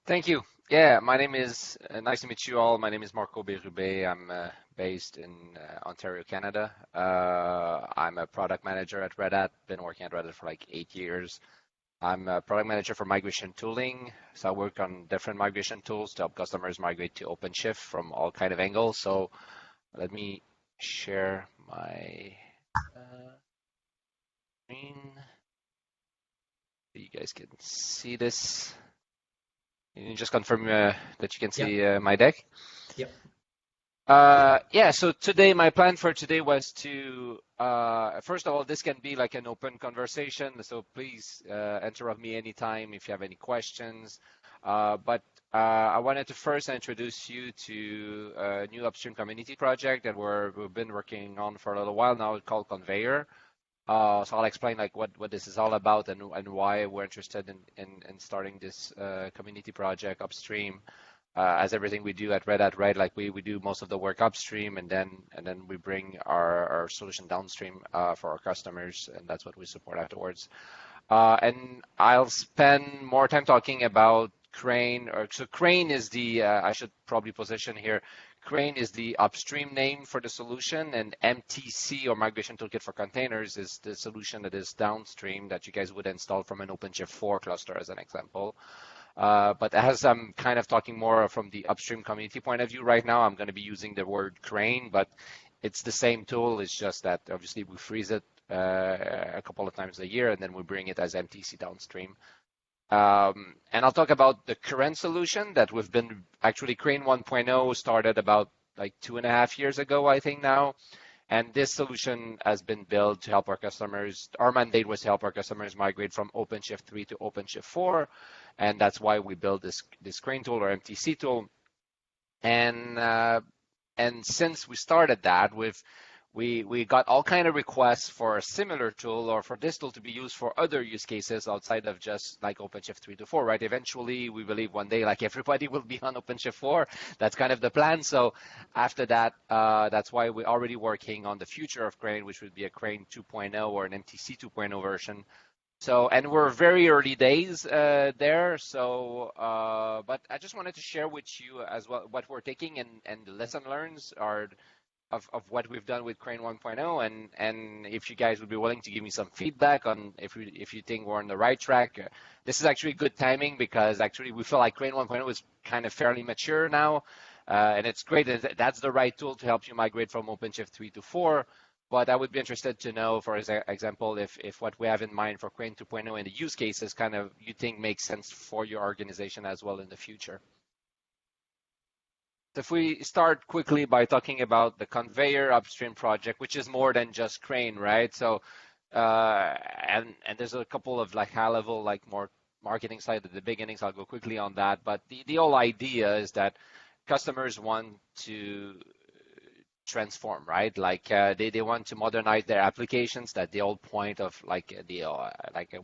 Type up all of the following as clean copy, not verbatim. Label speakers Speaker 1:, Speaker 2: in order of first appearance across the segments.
Speaker 1: Thank you. Yeah, my name is, nice to meet you all. My name is Marco Berube. I'm based in Ontario, Canada. I'm a product manager at Red Hat. Been working at Red Hat for like 8 years. I'm a product manager for migration tooling. So I work on different migration tools to help customers migrate to OpenShift from all kind of angles. So let me share my screen so you guys can see this. Can you just confirm that you can see my deck?
Speaker 2: Yep.
Speaker 1: Yeah, so today, my plan for today was to, first of all, this can be like an open conversation, so please interrupt me anytime if you have any questions. But I wanted to first introduce you to a new upstream community project that we've been working on for a little while now. It's called Konveyor. So I'll explain like what this is all about and why we're interested in starting this community project upstream. As everything we do at Red Hat, right? Like we do most of the work upstream, and then we bring our solution downstream for our customers, and that's what we support afterwards. And I'll spend more time talking about Crane. So Crane is the I should probably position here. Crane is the upstream name for the solution, and MTC, or Migration Toolkit for Containers, is the solution that is downstream that you guys would install from an OpenShift 4 cluster, as an example. But as I'm kind of talking more from the upstream community point of view right now, I'm going to be using the word Crane, but it's the same tool. It's just that obviously we freeze it a couple of times a year, and then we bring it as MTC downstream. And I'll talk about the current solution that we've been actually Crane 1.0 started about like 2.5 years ago, I think now. And this solution has been built to help our customers. Our mandate was to help our customers migrate from OpenShift 3 to OpenShift 4. And that's why we built this Crane tool, or MTC tool. And since we started that, we got all kind of requests for a similar tool, or for this tool to be used for other use cases outside of just like OpenShift 3 to 4, right? Eventually, we believe one day, like everybody will be on OpenShift 4. That's kind of the plan. So after that, that's why we're already working on the future of Crane, which would be a Crane 2.0 or an MTC 2.0 version. So, and we're very early days there. So, but I just wanted to share with you as well what we're taking and the lesson learns are of what we've done with Crane 1.0, and if you guys would be willing to give me some feedback on if you think we're on the right track. This is actually good timing because actually we feel like Crane 1.0 is kind of fairly mature now, and it's great that that's the right tool to help you migrate from OpenShift 3 to 4. But I would be interested to know, for example, if what we have in mind for Crane 2.0 and the use cases kind of you think makes sense for your organization as well in the future. If we start quickly by talking about the Konveyor upstream project, which is more than just Crane, right? So, and there's a couple of like high level, like more marketing side at the beginning, so I'll go quickly on that. But the whole idea is that customers want to transform, right? Like they want to modernize their applications. That the whole point of like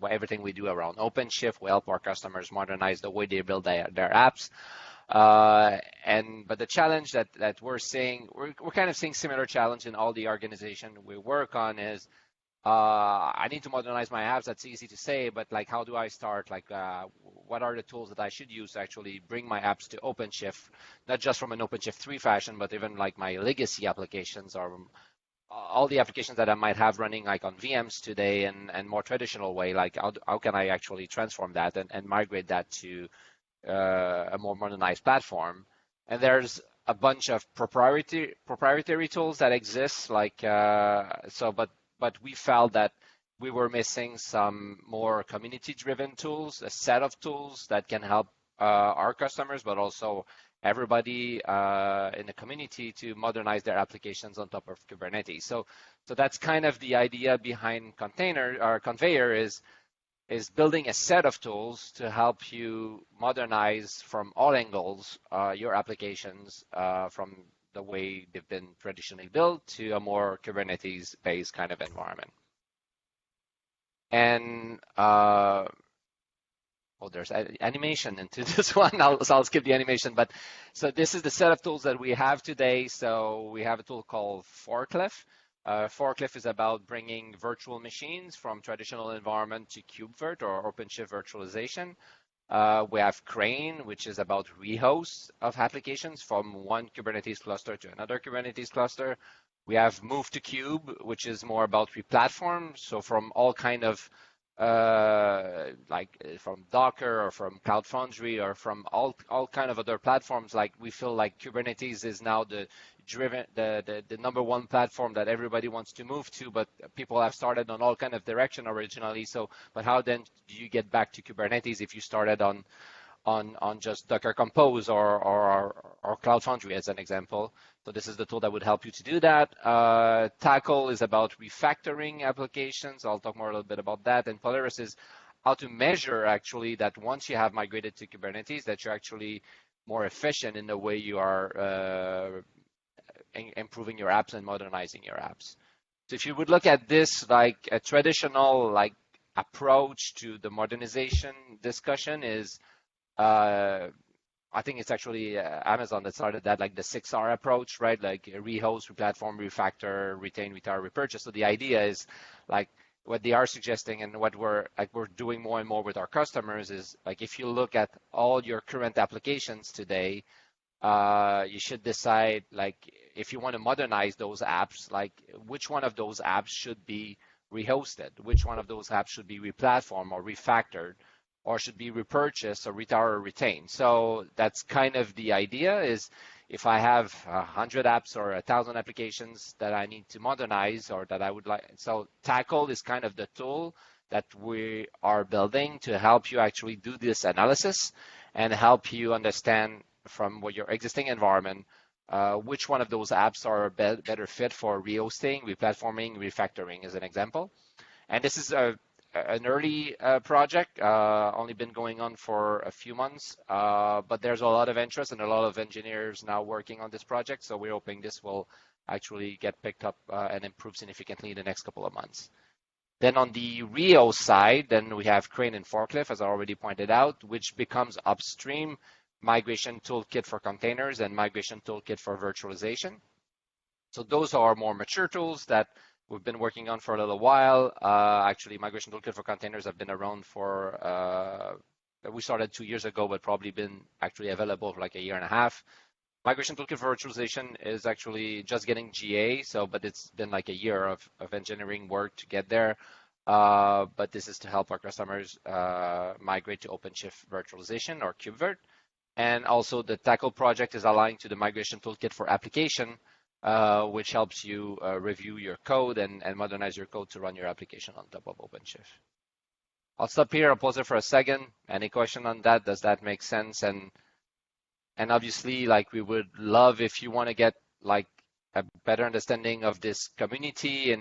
Speaker 1: everything we do around OpenShift will help our customers modernize the way they build their apps. But the challenge that we're seeing, we're kind of seeing similar challenge in all the organization we work on is I need to modernize my apps. That's easy to say, but like how do I start? Like what are the tools that I should use to actually bring my apps to OpenShift, not just from an OpenShift 3 fashion, but even like my legacy applications or all the applications that I might have running like on VMs today and more traditional way. Like how can I actually transform that and migrate that to a more modernized platform? And there's a bunch of proprietary tools that exist, like but we felt that we were missing some more community-driven tools, a set of tools that can help our customers, but also everybody in the community to modernize their applications on top of Kubernetes. So that's kind of the idea behind Konveyor is building a set of tools to help you modernize from all angles your applications from the way they've been traditionally built to a more Kubernetes-based kind of environment. And there's animation into this one. I'll skip the animation. But so this is the set of tools that we have today. So we have a tool called Forklift. Forklift is about bringing virtual machines from traditional environment to KubeVirt or OpenShift virtualization. We have Crane, which is about rehosts of applications from one Kubernetes cluster to another Kubernetes cluster. We have Move to Kube, which is more about replatform. So from all kind of from Docker or from Cloud Foundry or from all kind of other platforms, like we feel like Kubernetes is now the number one platform that everybody wants to move to, but people have started on all kind of direction originally. So, but how then do you get back to Kubernetes if you started on just Docker Compose or Cloud Foundry as an example? So this is the tool that would help you to do that. Tackle is about refactoring applications. I'll talk more a little bit about that. And Polaris is how to measure actually that once you have migrated to Kubernetes, that you're actually more efficient in the way you are improving your apps and modernizing your apps. So if you would look at this like a traditional like approach to the modernization discussion is, I think it's actually Amazon that started that, like the 6R approach, right? Like rehost, replatform, refactor, retain, retire, repurchase. So the idea is like what they are suggesting and what we're doing more and more with our customers is like if you look at all your current applications today, you should decide like if you want to modernize those apps, like which one of those apps should be rehosted, which one of those apps should be replatformed or refactored, or should be repurchased or retire or retained. So that's kind of the idea is if I have 100 apps or 1,000 applications that I need to modernize or that I would like, so Tackle is kind of the tool that we are building to help you actually do this analysis and help you understand from what your existing environment, which one of those apps are better fit for rehosting, replatforming, refactoring as an example. And this is an early project, only been going on for a few months, but there's a lot of interest and a lot of engineers now working on this project. So we're hoping this will actually get picked up and improve significantly in the next couple of months. Then on the Rio side, then we have Crane and Forklift, as I already pointed out, which becomes upstream migration toolkit for containers and migration toolkit for virtualization. So those are more mature tools that we've been working on for a little while. Actually, Migration Toolkit for Containers have been around for, we started 2 years ago, but probably been actually available for like a year and a half. Migration Toolkit for Virtualization is actually just getting GA, but it's been like a year of engineering work to get there. But this is to help our customers migrate to OpenShift Virtualization or KubeVirt. And also the Tackle project is aligned to the Migration Toolkit for Application, which helps you review your code and modernize your code to run your application on top of OpenShift. I'll stop here. I'll pause it for a second. Any question on that? Does that make sense? And obviously, like we would love if you want to get like a better understanding of this community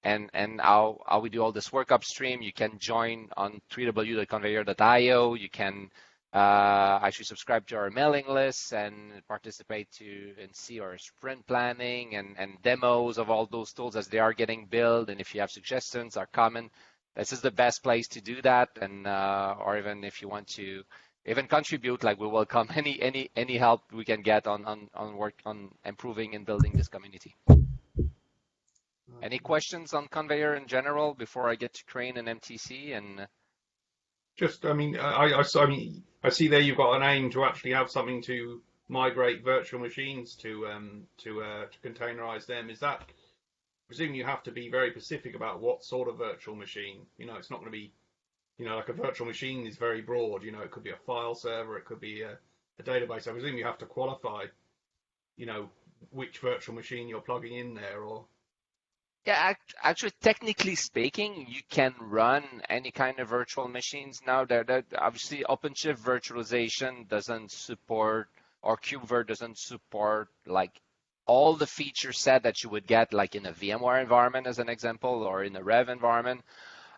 Speaker 1: and how we do all this work upstream. You can join on www.konveyor.io. You can actually subscribe to our mailing lists and participate and see our sprint planning and demos of all those tools as they are getting built. And if you have suggestions or comment, this is the best place to do that. And or even if you want to even contribute, like we welcome any help we can get on work on improving and building this community. Any questions on Konveyor in general before I get to Crane and MTC? And
Speaker 2: just, I mean, I see there you've got an aim to actually have something to migrate virtual machines to containerize them. Is that, I presume you have to be very specific about what sort of virtual machine? You know, it's not going to be, you know, like a virtual machine is very broad. You know, it could be a file server, it could be a database. I presume you have to qualify, you know, which virtual machine you're plugging in there, or.
Speaker 1: Yeah, actually, technically speaking, you can run any kind of virtual machines now. Obviously, OpenShift virtualization doesn't support, or KubeVirt doesn't support, like all the feature set that you would get, like in a VMware environment, as an example, or in a Rev environment.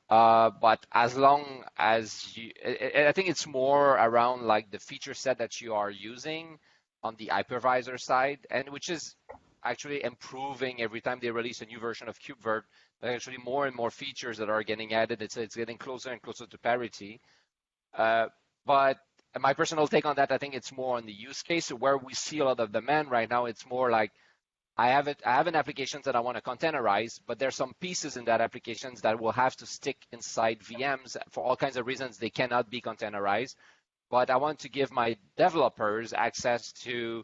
Speaker 1: But as long as I think it's more around like the feature set that you are using on the hypervisor side, and which is actually improving every time they release a new version of KubeVirt. There are actually more and more features that are getting added. It's getting closer and closer to parity. But my personal take on that, I think it's more on the use case. So where we see a lot of demand right now, it's more like I have an application that I want to containerize, but there's some pieces in that applications that will have to stick inside VMs for all kinds of reasons. They cannot be containerized, but I want to give my developers access to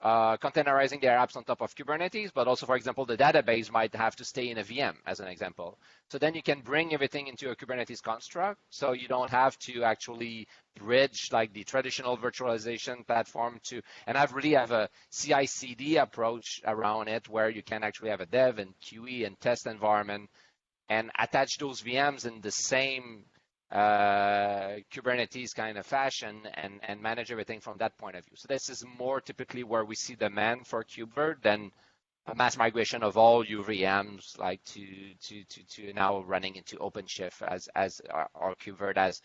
Speaker 1: containerizing their apps on top of Kubernetes, but also, for example, the database might have to stay in a VM, as an example. So then you can bring everything into a Kubernetes construct, so you don't have to actually bridge like the traditional virtualization platform to, and I really have a CI/CD approach around it, where you can actually have a dev and QE and test environment and attach those VMs in the same Kubernetes kind of fashion and manage everything from that point of view. So this is more typically where we see demand for KubeVirt than a mass migration of all your VMs like to now running into OpenShift as or KubeVirt as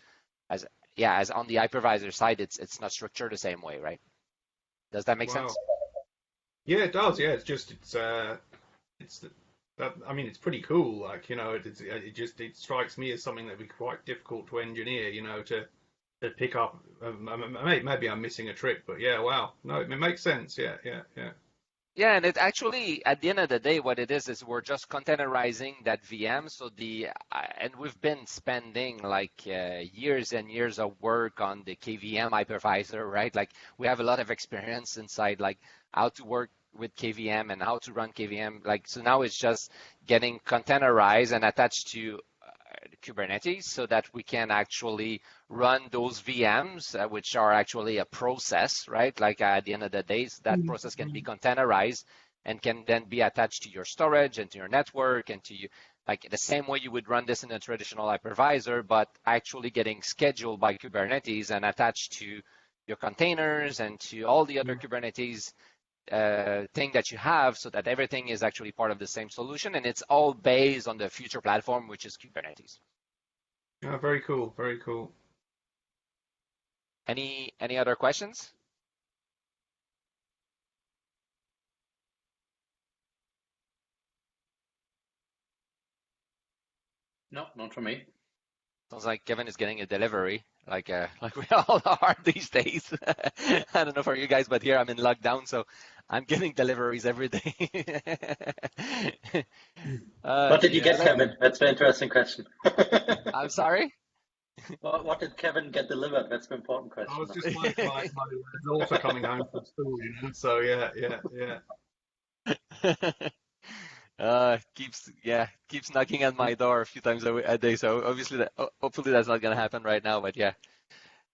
Speaker 1: on the hypervisor side, it's not structured the same way, right? Does that make sense?
Speaker 2: Yeah, it does. Yeah, it's that, I mean, it's pretty cool. Like, it strikes me as something that'd be quite difficult to engineer. To pick up. Maybe I'm missing a trick, but yeah, wow. No, it makes sense. Yeah.
Speaker 1: Yeah, and it actually, at the end of the day, what it is we're just containerizing that VM. So and we've been spending like years and years of work on the KVM hypervisor, right? Like we have a lot of experience inside, like how to work with KVM and how to run KVM. Like, so now it's just getting containerized and attached to Kubernetes so that we can actually run those VMs, which are actually a process, right? Like at the end of the day, that process can be containerized and can then be attached to your storage and to your network and to you, like the same way you would run this in a traditional hypervisor, but actually getting scheduled by Kubernetes and attached to your containers and to all the other Kubernetes thing that you have, so that everything is actually part of the same solution, and it's all based on the future platform, which is Kubernetes.
Speaker 2: Oh, very cool. Very cool.
Speaker 1: Any other questions?
Speaker 3: No, not for me.
Speaker 1: Sounds like Kevin is getting a delivery, like we all are these days. I don't know for you guys, but here I'm in lockdown, so I'm getting deliveries every day.
Speaker 3: What did you get, Kevin? That's an interesting question.
Speaker 1: I'm sorry?
Speaker 3: What did Kevin get delivered? That's an important question.
Speaker 2: I was just my daughter coming home from school, so yeah.
Speaker 1: Keeps knocking on my door a few times a day. So obviously, hopefully that's not gonna happen right now. But yeah.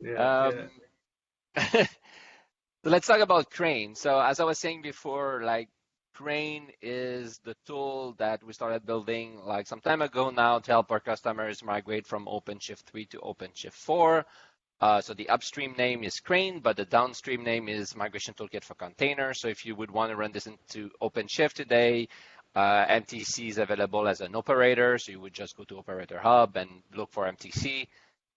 Speaker 1: So let's talk about Crane. So as I was saying before, like Crane is the tool that we started building like some time ago now to help our customers migrate from OpenShift 3 to OpenShift 4. So the upstream name is Crane, but the downstream name is Migration Toolkit for Containers. So if you would want to run this into OpenShift today, MTC is available as an operator. So you would just go to Operator Hub and look for MTC,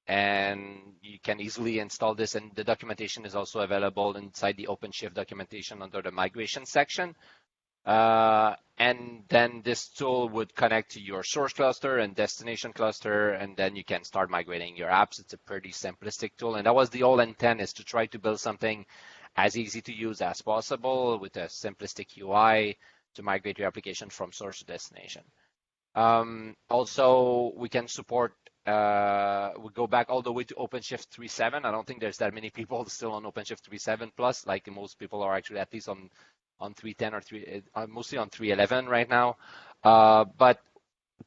Speaker 1: and you can easily install this. And the documentation is also available inside the OpenShift documentation under the migration section. And then this tool would connect to your source cluster and destination cluster, and then you can start migrating your apps. It's a pretty simplistic tool, and that was the whole intent, is to try to build something as easy to use as possible with a simplistic UI to migrate your application from source to destination. Also, we can support, we go back all the way to OpenShift 3.7. I don't think there's that many people still on OpenShift 3.7 plus, like most people are actually at least on 3.10 or mostly on 3.11 right now. But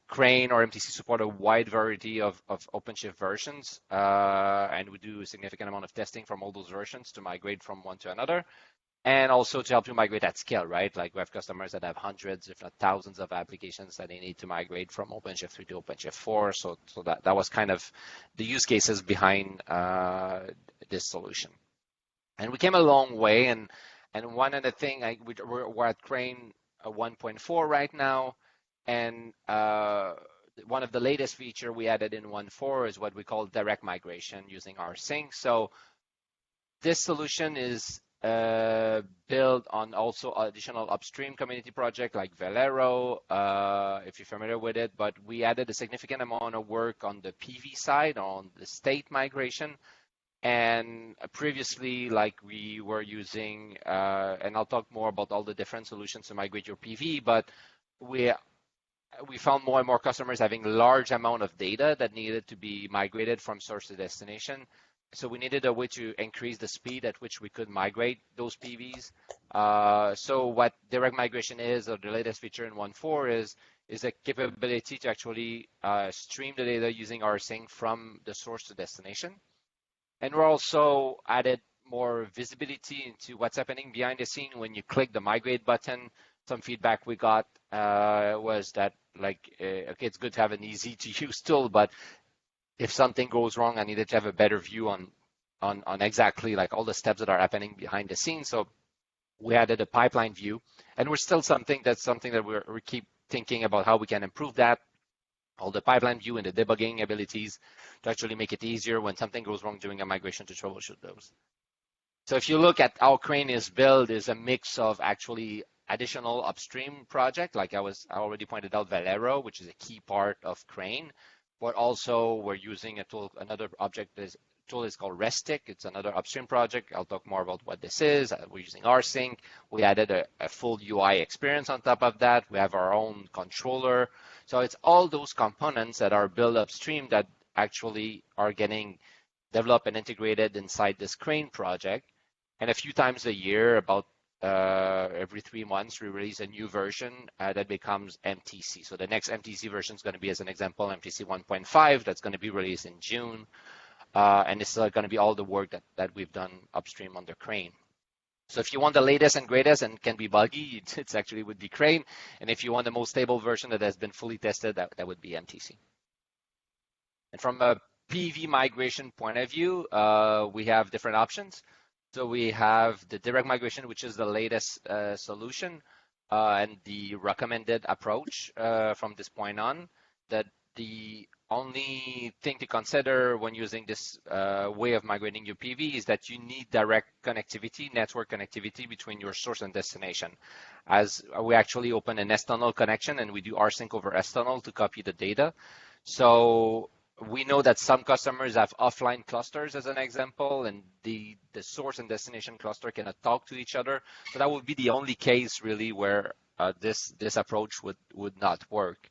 Speaker 1: Crane or MTC support a wide variety of OpenShift versions, and we do a significant amount of testing from all those versions to migrate from one to another, and also to help you migrate at scale, right? Like we have customers that have hundreds, if not thousands, of applications that they need to migrate from OpenShift 3 to OpenShift 4. So that was kind of the use cases behind this solution. And we came a long way, and one of the things, we're at Crane 1.4 right now, and one of the latest feature we added in 1.4 is what we call direct migration using rsync. So this solution is built on also additional upstream community project like Velero, if you're familiar with it, but we added a significant amount of work on the PV side, on the state migration. And previously, like we were using, and I'll talk more about all the different solutions to migrate your PV, but we found more and more customers having large amount of data that needed to be migrated from source to destination. So we needed a way to increase the speed at which we could migrate those PVs. So what direct migration is, or the latest feature in 1.4 is a capability to actually stream the data using rsync from the source to destination. And we're also added more visibility into what's happening behind the scene when you click the migrate button. Some feedback we got was that, like, okay, it's good to have an easy to use tool, but if something goes wrong, I needed to have a better view on exactly like all the steps that are happening behind the scenes. So we added a pipeline view, and we're still something that we keep thinking about how we can improve that. All the pipeline view and the debugging abilities to actually make it easier when something goes wrong during a migration to troubleshoot those. So if you look at how Crane is built, is a mix of actually additional upstream project, like I already pointed out, Valero, which is a key part of Crane, but also we're using a tool, another tool is called rsync. It's another upstream project. I'll talk more about what this is. We're using rsync. We added a full UI experience on top of that. We have our own controller. So it's all those components that are built upstream that actually are getting developed and integrated inside this Crane project. And a few times a year, about every 3 months, we release a new version that becomes MTC. So the next MTC version is going to be, as an example, MTC 1.5. That's going to be released in June. And this is going to be all the work that we've done upstream under Crane. So if you want the latest and greatest and can be buggy, it's actually would be Crane. And if you want the most stable version that has been fully tested, that would be MTC. And from a PV migration point of view, we have different options. So we have the direct migration, which is the latest solution and the recommended approach from this point on. That the only thing to consider when using this way of migrating your PV is that you need direct connectivity, network connectivity between your source and destination. As we actually open an external connection and we do rsync over external to copy the data. So we know that some customers have offline clusters, as an example, and the source and destination cluster cannot talk to each other. So that would be the only case really where this approach would not work.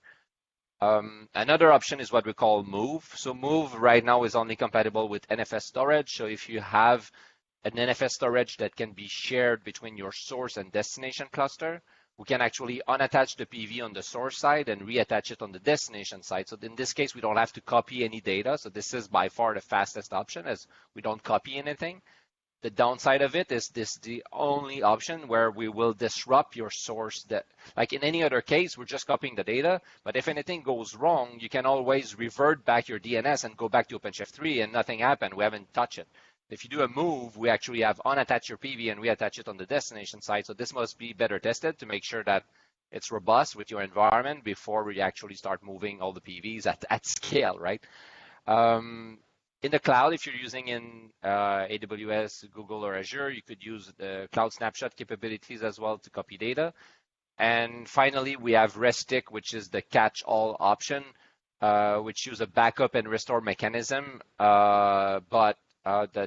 Speaker 1: Another option is what we call move. So move right now is only compatible with NFS storage. So if you have an NFS storage that can be shared between your source and destination cluster, we can actually unattach the PV on the source side and reattach it on the destination side. So in this case, we don't have to copy any data. So this is by far the fastest option, as we don't copy anything. The downside of it is this the only option where we will disrupt your source. That, like in any other case, we're just copying the data, but if anything goes wrong, you can always revert back your DNS and go back to OpenShift 3 and nothing happened. We haven't touched it. If you do a move, we actually have unattached your PV and reattach it on the destination side. So this must be better tested to make sure that it's robust with your environment before we actually start moving all the PVs at scale, right? In the cloud, if you're using in AWS, Google, or Azure, you could use the cloud snapshot capabilities as well to copy data. And finally, we have rsync, which is the catch-all option, which use a backup and restore mechanism. But the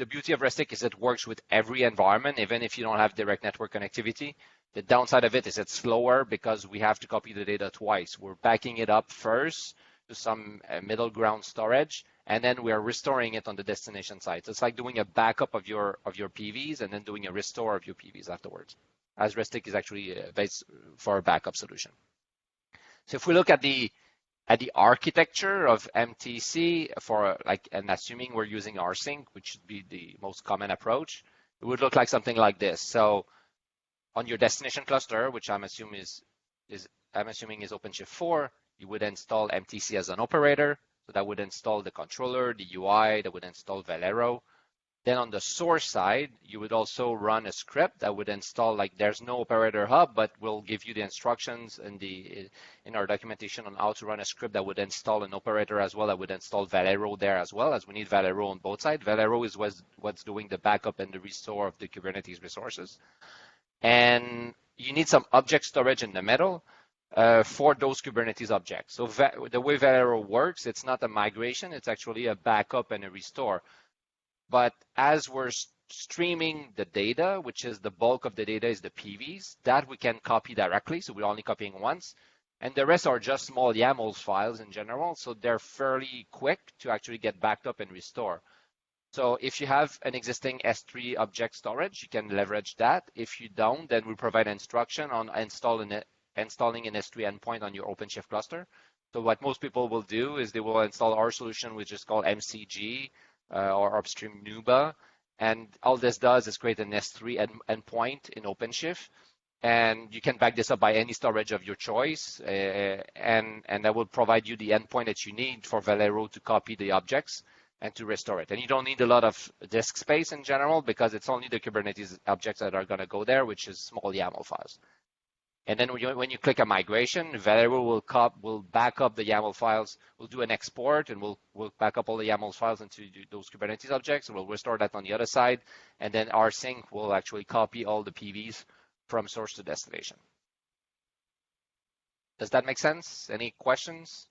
Speaker 1: beauty of rsync is it works with every environment, even if you don't have direct network connectivity. The downside of it is it's slower because we have to copy the data twice. We're backing it up first to some middle ground storage, and then we are restoring it on the destination side. So it's like doing a backup of your PVs and then doing a restore of your PVs afterwards, as rsync is actually based for a backup solution. So if we look at the architecture of MTC for and assuming we're using rsync, which should be the most common approach, it would look like something like this. So on your destination cluster, which I'm assuming is OpenShift 4, you would install MTC as an operator. So that would install the controller, the UI, that would install Valero. Then on the source side, you would also run a script that would install, there's no operator hub, but we'll give you the instructions in our documentation on how to run a script that would install an operator as well, that would install Valero there as well, as we need Valero on both sides. Valero is what's doing the backup and the restore of the Kubernetes resources. And you need some object storage in the middle. for those Kubernetes objects. So the way Velero works, it's not a migration, it's actually a backup and a restore. But as we're streaming the data, which is the bulk of the data is the PVs, that we can copy directly, so we're only copying once. And the rest are just small YAML files in general, so they're fairly quick to actually get backed up and restore. So if you have an existing S3 object storage, you can leverage that. If you don't, then we provide instruction on installing an S3 endpoint on your OpenShift cluster. So what most people will do is they will install our solution, which is called MCG or upstream Nuba. And all this does is create an S3 endpoint in OpenShift. And you can back this up by any storage of your choice. And that will provide you the endpoint that you need for Velero to copy the objects and to restore it. And you don't need a lot of disk space in general because it's only the Kubernetes objects that are going to go there, which is small YAML files. And then when you click a migration, Velero will back up the YAML files. We'll do an export, and we'll back up all the YAML files into those Kubernetes objects. We'll restore that on the other side. And then rsync will actually copy all the PVs from source to destination. Does that make sense? Any questions?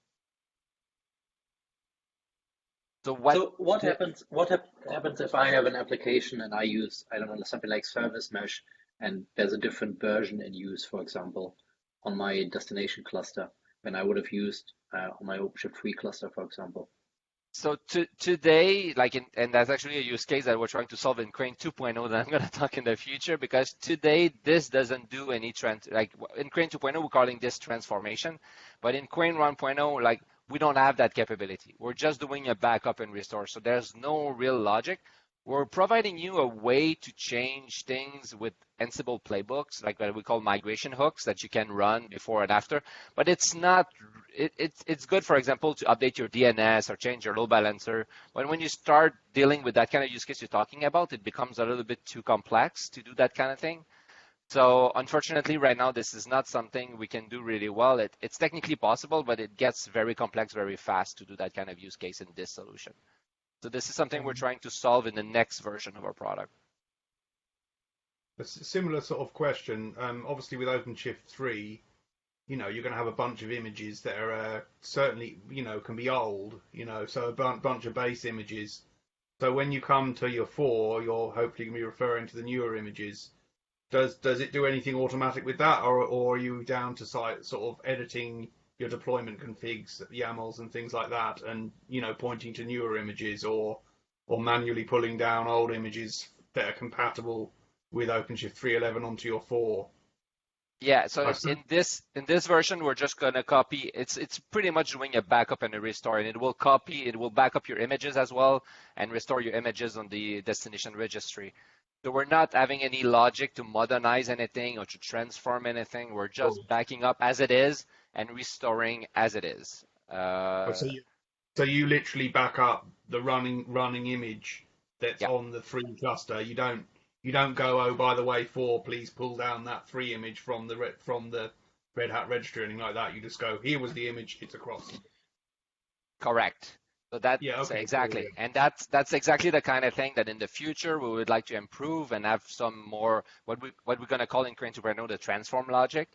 Speaker 3: So what happens if I have an application and I use, I don't know, something like service mesh, and there's a different version in use, for example, on my destination cluster than I would have used on my OpenShift 3 cluster, for example?
Speaker 1: So today, and that's actually a use case that we're trying to solve in Crane 2.0 that I'm going to talk in the future, because today this doesn't do any in Crane 2.0 we're calling this transformation, but in Crane 1.0 we don't have that capability. We're just doing a backup and restore, so there's no real logic. We're providing you a way to change things with Ansible playbooks, like what we call migration hooks that you can run before and after. But it's not. It's good, for example, to update your DNS or change your load balancer. But when you start dealing with that kind of use case you're talking about, it becomes a little bit too complex to do that kind of thing. So unfortunately, right now, this is not something we can do really well. It's technically possible, but it gets very complex very fast to do that kind of use case in this solution. So this is something we're trying to solve in the next version of our product.
Speaker 2: A similar sort of question. Obviously, with OpenShift 3, you're going to have a bunch of images that are certainly, can be old, so a bunch of base images. So when you come to your 4, you're hopefully going to be referring to the newer images. Does it do anything automatic with that, or are you down to sort of editing your deployment configs, YAMLs and things like that, and pointing to newer images, or manually pulling down old images that are compatible with OpenShift 3.11 onto your 4?
Speaker 1: Yeah, so in this version, we're just going to copy. It's pretty much doing a backup and a restore, and it will back up your images as well and restore your images on the destination registry. So we're not having any logic to modernize anything or to transform anything. We're just backing up as it is and restoring as it is.
Speaker 2: So you literally back up the running image that's on the 3 cluster. You don't go, oh, by the way, 4, please pull down that 3 image from the Red Hat registry or anything like that. You just go, here was the image, it's across.
Speaker 1: Correct. So that's exactly, and that's exactly the kind of thing that in the future we would like to improve and have some more what we're going to call in Crane 2.0 the transform logic,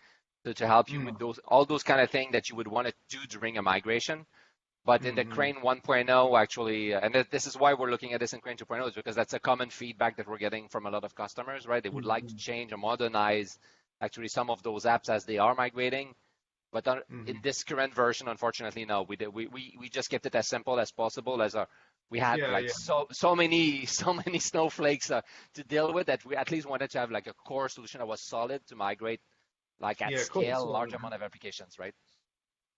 Speaker 1: to help you with all those kind of things that you would want to do during a migration. But in the Crane 1.0, actually, and this is why we're looking at this in Crane 2.0, is because that's a common feedback that we're getting from a lot of customers, right? They would like to change or modernize actually some of those apps as they are migrating. But in this current version, unfortunately, no, we just kept it as simple as possible. We had so many snowflakes to deal with that we at least wanted to have like a core solution that was solid to migrate at scale, large amount of applications, right?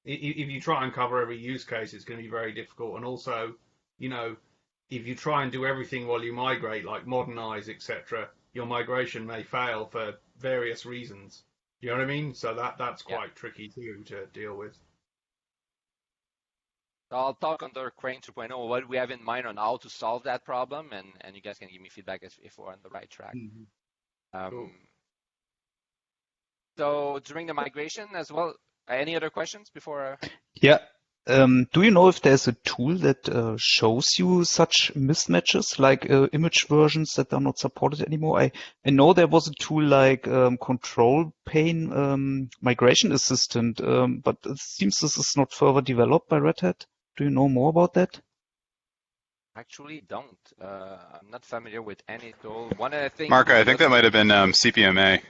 Speaker 2: If you try and cover every use case, it's going to be very difficult. And also, if you try and do everything while you migrate, like modernize, etc., your migration may fail for various reasons. You know what I mean? So that's quite tricky too to deal with.
Speaker 1: So I'll talk under Crane 2.0 what we have in mind on how to solve that problem, and you guys can give me feedback if we're on the right track.
Speaker 2: Cool.
Speaker 1: So during the migration as well, any other questions before?
Speaker 4: Yeah. Do you know if there's a tool that shows you such mismatches, like image versions that are not supported anymore? I know there was a tool like Control Pane Migration Assistant, but it seems this is not further developed by Red Hat. Do you know more about that?
Speaker 1: Actually, don't. I'm not familiar with any tool. One of the things,
Speaker 5: Marco, I think that might have been CPMA.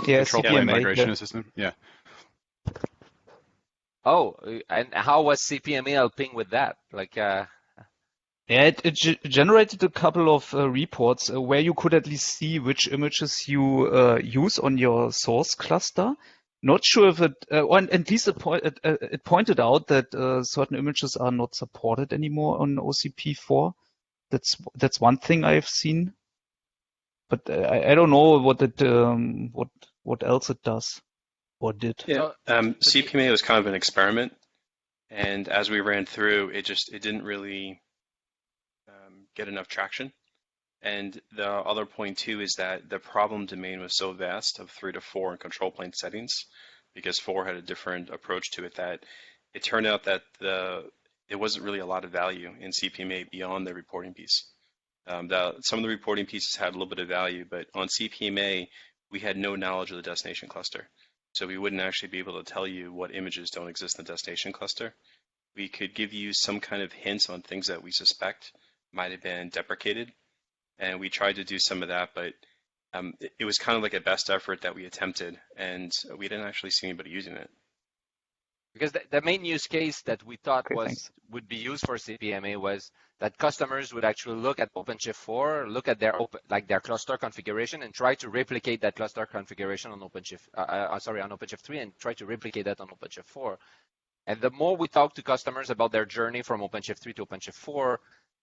Speaker 4: Yeah,
Speaker 5: Control
Speaker 4: CPMA,
Speaker 5: Plane Migration
Speaker 4: yeah.
Speaker 5: Assistant. Yeah.
Speaker 1: Oh, and how was CPMA helping with that? Like,
Speaker 4: Yeah, it generated a couple of reports where you could at least see which images you use on your source cluster. Not sure if it, or at least it pointed out that certain images are not supported anymore on OCP4. That's one thing I've seen, but I don't know what else it does or did.
Speaker 6: Yeah, CPMA was kind of an experiment, and as we ran through, it didn't really get enough traction. And the other point too is that the problem domain was so vast of 3 to 4 in control plane settings, because 4 had a different approach to it, that it turned out that there wasn't really a lot of value in CPMA beyond the reporting piece. Some of the reporting pieces had a little bit of value, but on CPMA, we had no knowledge of the destination cluster. So we wouldn't actually be able to tell you what images don't exist in the destination cluster. We could give you some kind of hints on things that we suspect might have been deprecated. And we tried to do some of that, but it was kind of like a best effort that we attempted, and we didn't actually see anybody using it.
Speaker 1: Because the main use case that we thought would be used for CPMA was that customers would actually look at OpenShift 4, look at their cluster configuration, and try to replicate that cluster configuration on OpenShift. On OpenShift 3, and try to replicate that on OpenShift 4. And the more we talk to customers about their journey from OpenShift 3 to OpenShift 4,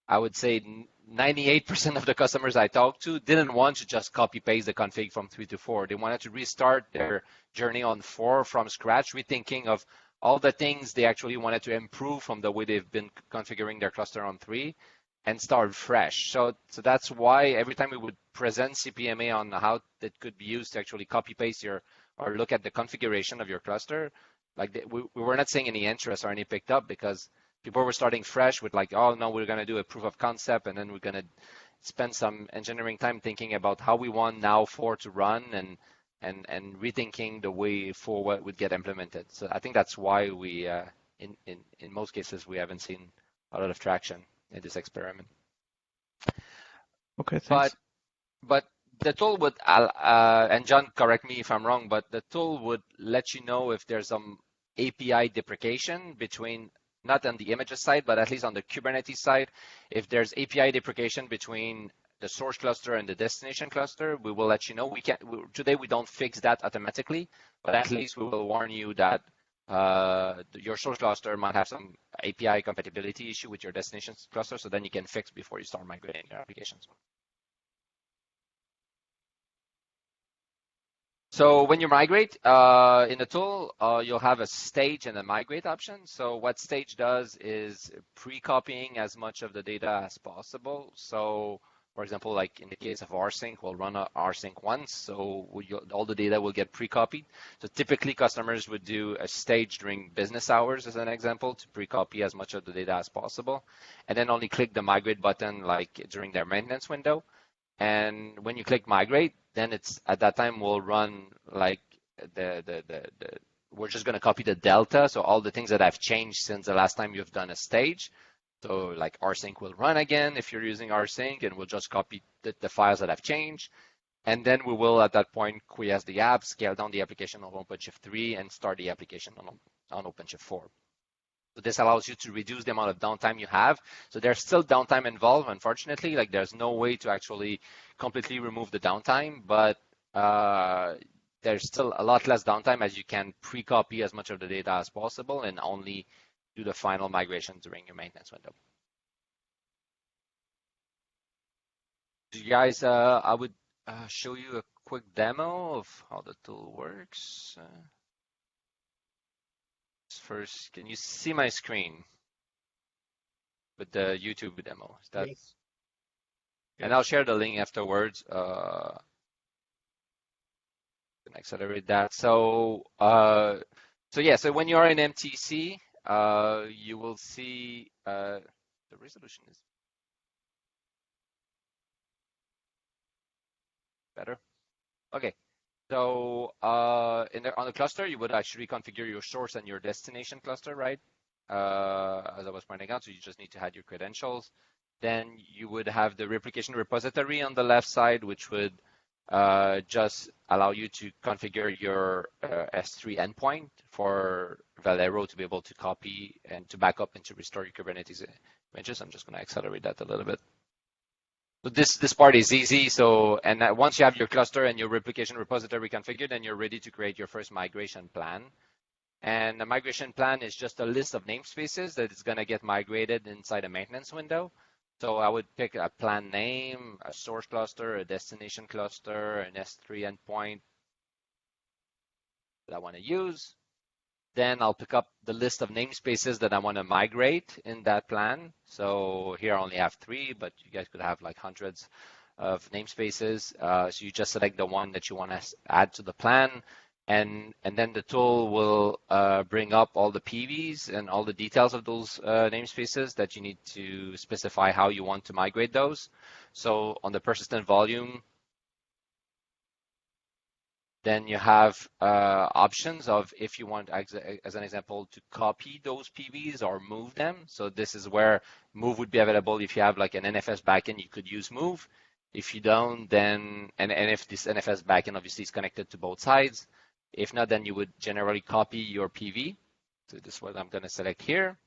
Speaker 1: I would say 98% of the customers I talked to didn't want to just copy paste the config from 3 to 4. They wanted to restart their journey on 4 from scratch, rethinking of all the things they actually wanted to improve from the way they've been configuring their cluster on 3 and start fresh. So that's why every time we would present CPMA on how it could be used to actually copy paste or look at the configuration of your cluster, we were not seeing any interest or any picked up, because people were starting fresh with like, oh no, we're going to do a proof of concept, and then we're going to spend some engineering time thinking about how we want now 4 to run and rethinking the way 4 would get implemented. So I think that's why we, in most cases, we haven't seen a lot of traction in this experiment.
Speaker 4: Okay, thanks.
Speaker 1: But the tool would, and John, correct me if I'm wrong, but the tool would let you know if there's some API deprecation between, not on the images side, but at least on the Kubernetes side. If there's API deprecation between the source cluster and the destination cluster, we will let you know. Today we don't fix that automatically, but at least we will warn you that your source cluster might have some API compatibility issue with your destination cluster, so then you can fix before you start migrating your applications. So when you migrate in the tool, you'll have a stage and a migrate option. So what stage does is pre-copying as much of the data as possible. So for example, like in the case of rsync, we'll run a rsync once, so all the data will get pre-copied. So typically customers would do a stage during business hours as an example to pre-copy as much of the data as possible, and then only click the migrate button like during their maintenance window. And when you click migrate, then it's at that time we'll run like we're just going to copy the delta, so all the things that have changed since the last time you've done a stage. So like rsync will run again if you're using rsync, and we'll just copy the files that have changed. And then we will at that point quiesce the app, scale down the application on OpenShift 3, and start the application on OpenShift 4. So this allows you to reduce the amount of downtime you have. So there's still downtime involved, unfortunately. Like there's no way to actually completely remove the downtime, but there's still a lot less downtime as you can pre-copy as much of the data as possible and only do the final migration during your maintenance window. You guys, I would show you a quick demo of how the tool works. First, can you see my screen with the YouTube demo? Is that?
Speaker 2: Yes.
Speaker 1: And I'll share the link afterwards. Can accelerate that. So yeah. So when you are in MTC, you will see the resolution is better. Okay. So on the cluster, you would actually configure your source and your destination cluster, right? As I was pointing out, so you just need to add your credentials. Then you would have the replication repository on the left side, which would just allow you to configure your S3 endpoint for Valero to be able to copy and to back up and to restore your Kubernetes images. I'm just going to accelerate that a little bit. So this part is easy. So, and once you have your cluster and your replication repository configured, then you're ready to create your first migration plan. And the migration plan is just a list of namespaces that is going to get migrated inside a maintenance window. So I would pick a plan name, a source cluster, a destination cluster, an S3 endpoint that I want to use. Then I'll pick up the list of namespaces that I want to migrate in that plan. So here I only have 3, but you guys could have like hundreds of namespaces. So you just select the one that you want to add to the plan. And then the tool will bring up all the PVs and all the details of those namespaces that you need to specify how you want to migrate those. So on the persistent volume, then you have options of if you want, as an example, to copy those PVs or move them. So this is where move would be available. If you have like an NFS backend, you could use move. If you don't, then, and if this NFS backend obviously is connected to both sides. If not, then you would generally copy your PV. So this is what I'm going to select here.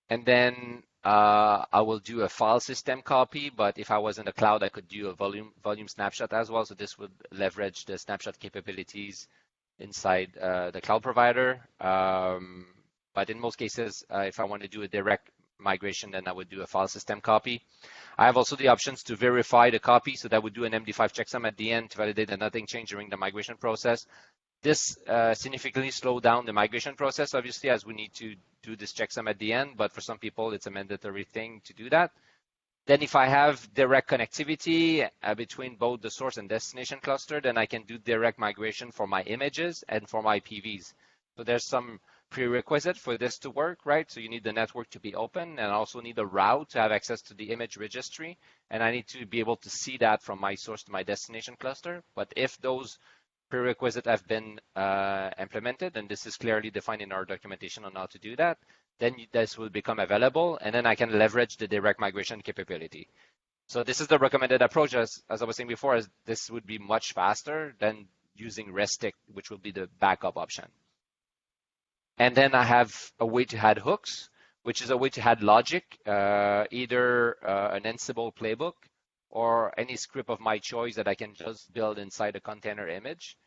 Speaker 1: And then I will do a file system copy, but if I was in the cloud, I could do a volume snapshot as well. So this would leverage the snapshot capabilities inside the cloud provider. But in most cases, if I want to do a direct migration, then I would do a file system copy. I have also the options to verify the copy. So that would do an MD5 checksum at the end to validate that nothing changed during the migration process. This significantly slowed down the migration process, obviously, as we need to do this checksum at the end. But for some people, it's a mandatory thing to do that. Then if I have direct connectivity between both the source and destination cluster, then I can do direct migration for my images and for my PVs. So there's some prerequisite for this to work, right? So you need the network to be open and also need a route to have access to the image registry. And I need to be able to see that from my source to my destination cluster. But if those prerequisites have been implemented, and this is clearly defined in our documentation on how to do that, then this will become available, and then I can leverage the direct migration capability. So this is the recommended approach, as I was saying before, as this would be much faster than using rsync, which will be the backup option. And then I have a way to add hooks, which is a way to add logic, either an Ansible playbook or any script of my choice that I can just build inside a container image.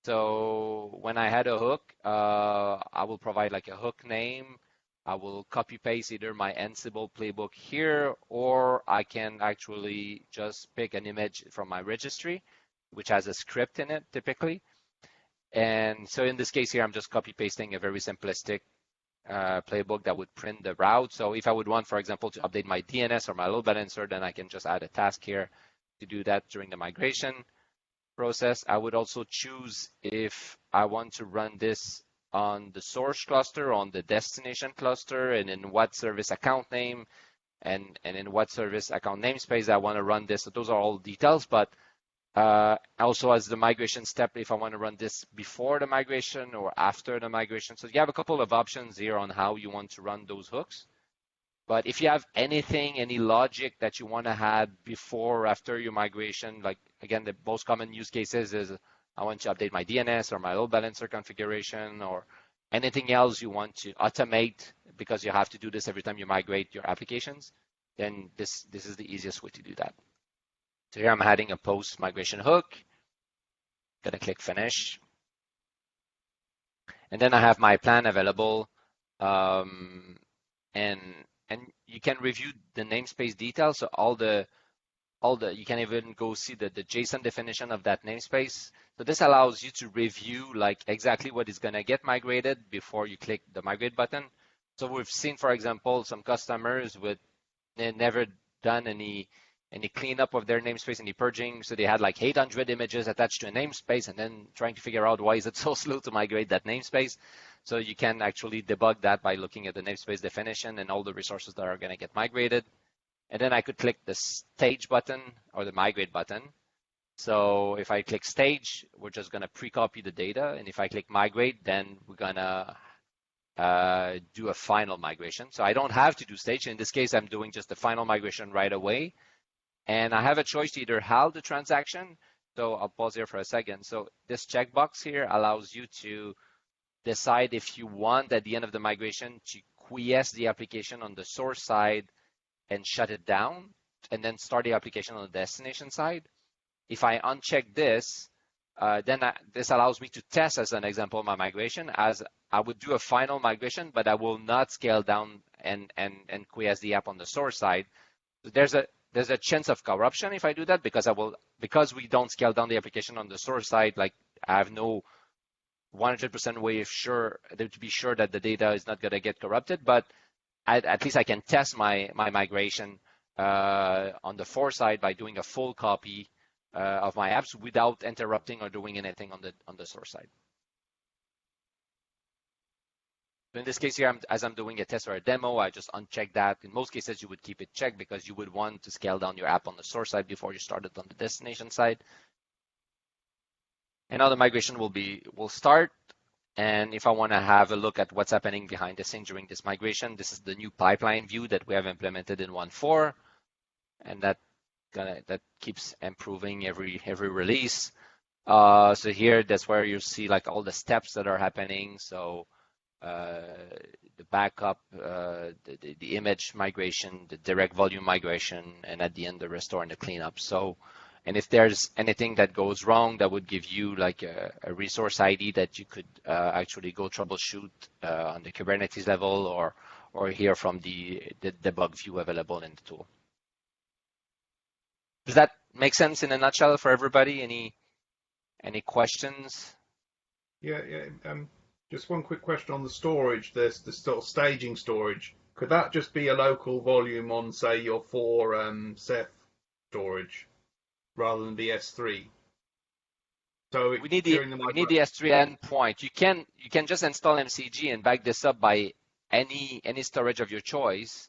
Speaker 1: So when I add a hook, I will provide like a hook name. I will copy paste either my Ansible playbook here, or I can actually just pick an image from my registry, which has a script in it typically. And so in this case here, I'm just copy pasting a very simplistic playbook that would print the route. So if I would want, for example, to update my DNS or my load balancer, then I can just add a task here to do that during the migration process. I would also choose if I want to run this on the source cluster, on the destination cluster, and in what service account name, and in what service account namespace I want to run this. So those are all details, but also as the migration step, if I want to run this before the migration or after the migration. So you have a couple of options here on how you want to run those hooks. But if you have anything, any logic that you want to add before or after your migration, like again, the most common use cases is I want to update my DNS or my load balancer configuration or anything else you want to automate because you have to do this every time you migrate your applications, then this is the easiest way to do that. So here I'm adding a post migration hook. Gonna click finish. And then I have my plan available. And you can review the namespace details. So you can even go see the JSON definition of that namespace. So this allows you to review like exactly what is gonna get migrated before you click the migrate button. So we've seen, for example, some customers with never done any cleanup of their namespace, any purging. So they had like 800 images attached to a namespace and then trying to figure out why is it so slow to migrate that namespace. So you can actually debug that by looking at the namespace definition and all the resources that are going to get migrated. And then I could click the stage button or the migrate button. So if I click stage, we're just going to pre-copy the data. And if I click migrate, then we're going to do a final migration. So I don't have to do stage. In this case, I'm doing just the final migration right away. And I have a choice to either halt the transaction. So I'll pause here for a second. So this checkbox here allows you to decide if you want at the end of the migration to quiesce the application on the source side and shut it down, and then start the application on the destination side. If I uncheck this, then this allows me to test, as an example, my migration, as I would do a final migration, but I will not scale down and quiesce the app on the source side. So there's a chance of corruption if I do that, because we don't scale down the application on the source side. Like, I have no 100% way of to be sure that the data is not going to get corrupted, but at least I can test my migration on the for side by doing a full copy of my apps without interrupting or doing anything on the source side. So in this case here, as I'm doing a test or a demo, I just uncheck that. In most cases, you would keep it checked because you would want to scale down your app on the source side before you start it on the destination side. And now the migration will start. And if I want to have a look at what's happening behind the scenes during this migration, this is the new pipeline view that we have implemented in 1.4, and that keeps improving every release. So here, that's where you see like all the steps that are happening. So the backup, the image migration, the direct volume migration, and at the end, the restore and the cleanup. So, and if there's anything that goes wrong, that would give you like a resource ID that you could actually go troubleshoot on the Kubernetes level or hear from the debug view available in the tool. Does that make sense in a nutshell for everybody? Any questions?
Speaker 2: Yeah. Just one quick question on the storage. There's the sort of staging storage. Could that just be a local volume on, say, your 4 Ceph storage, rather than the S3? So
Speaker 1: we need the S3 endpoint. You can just install MCG and back this up by any storage of your choice,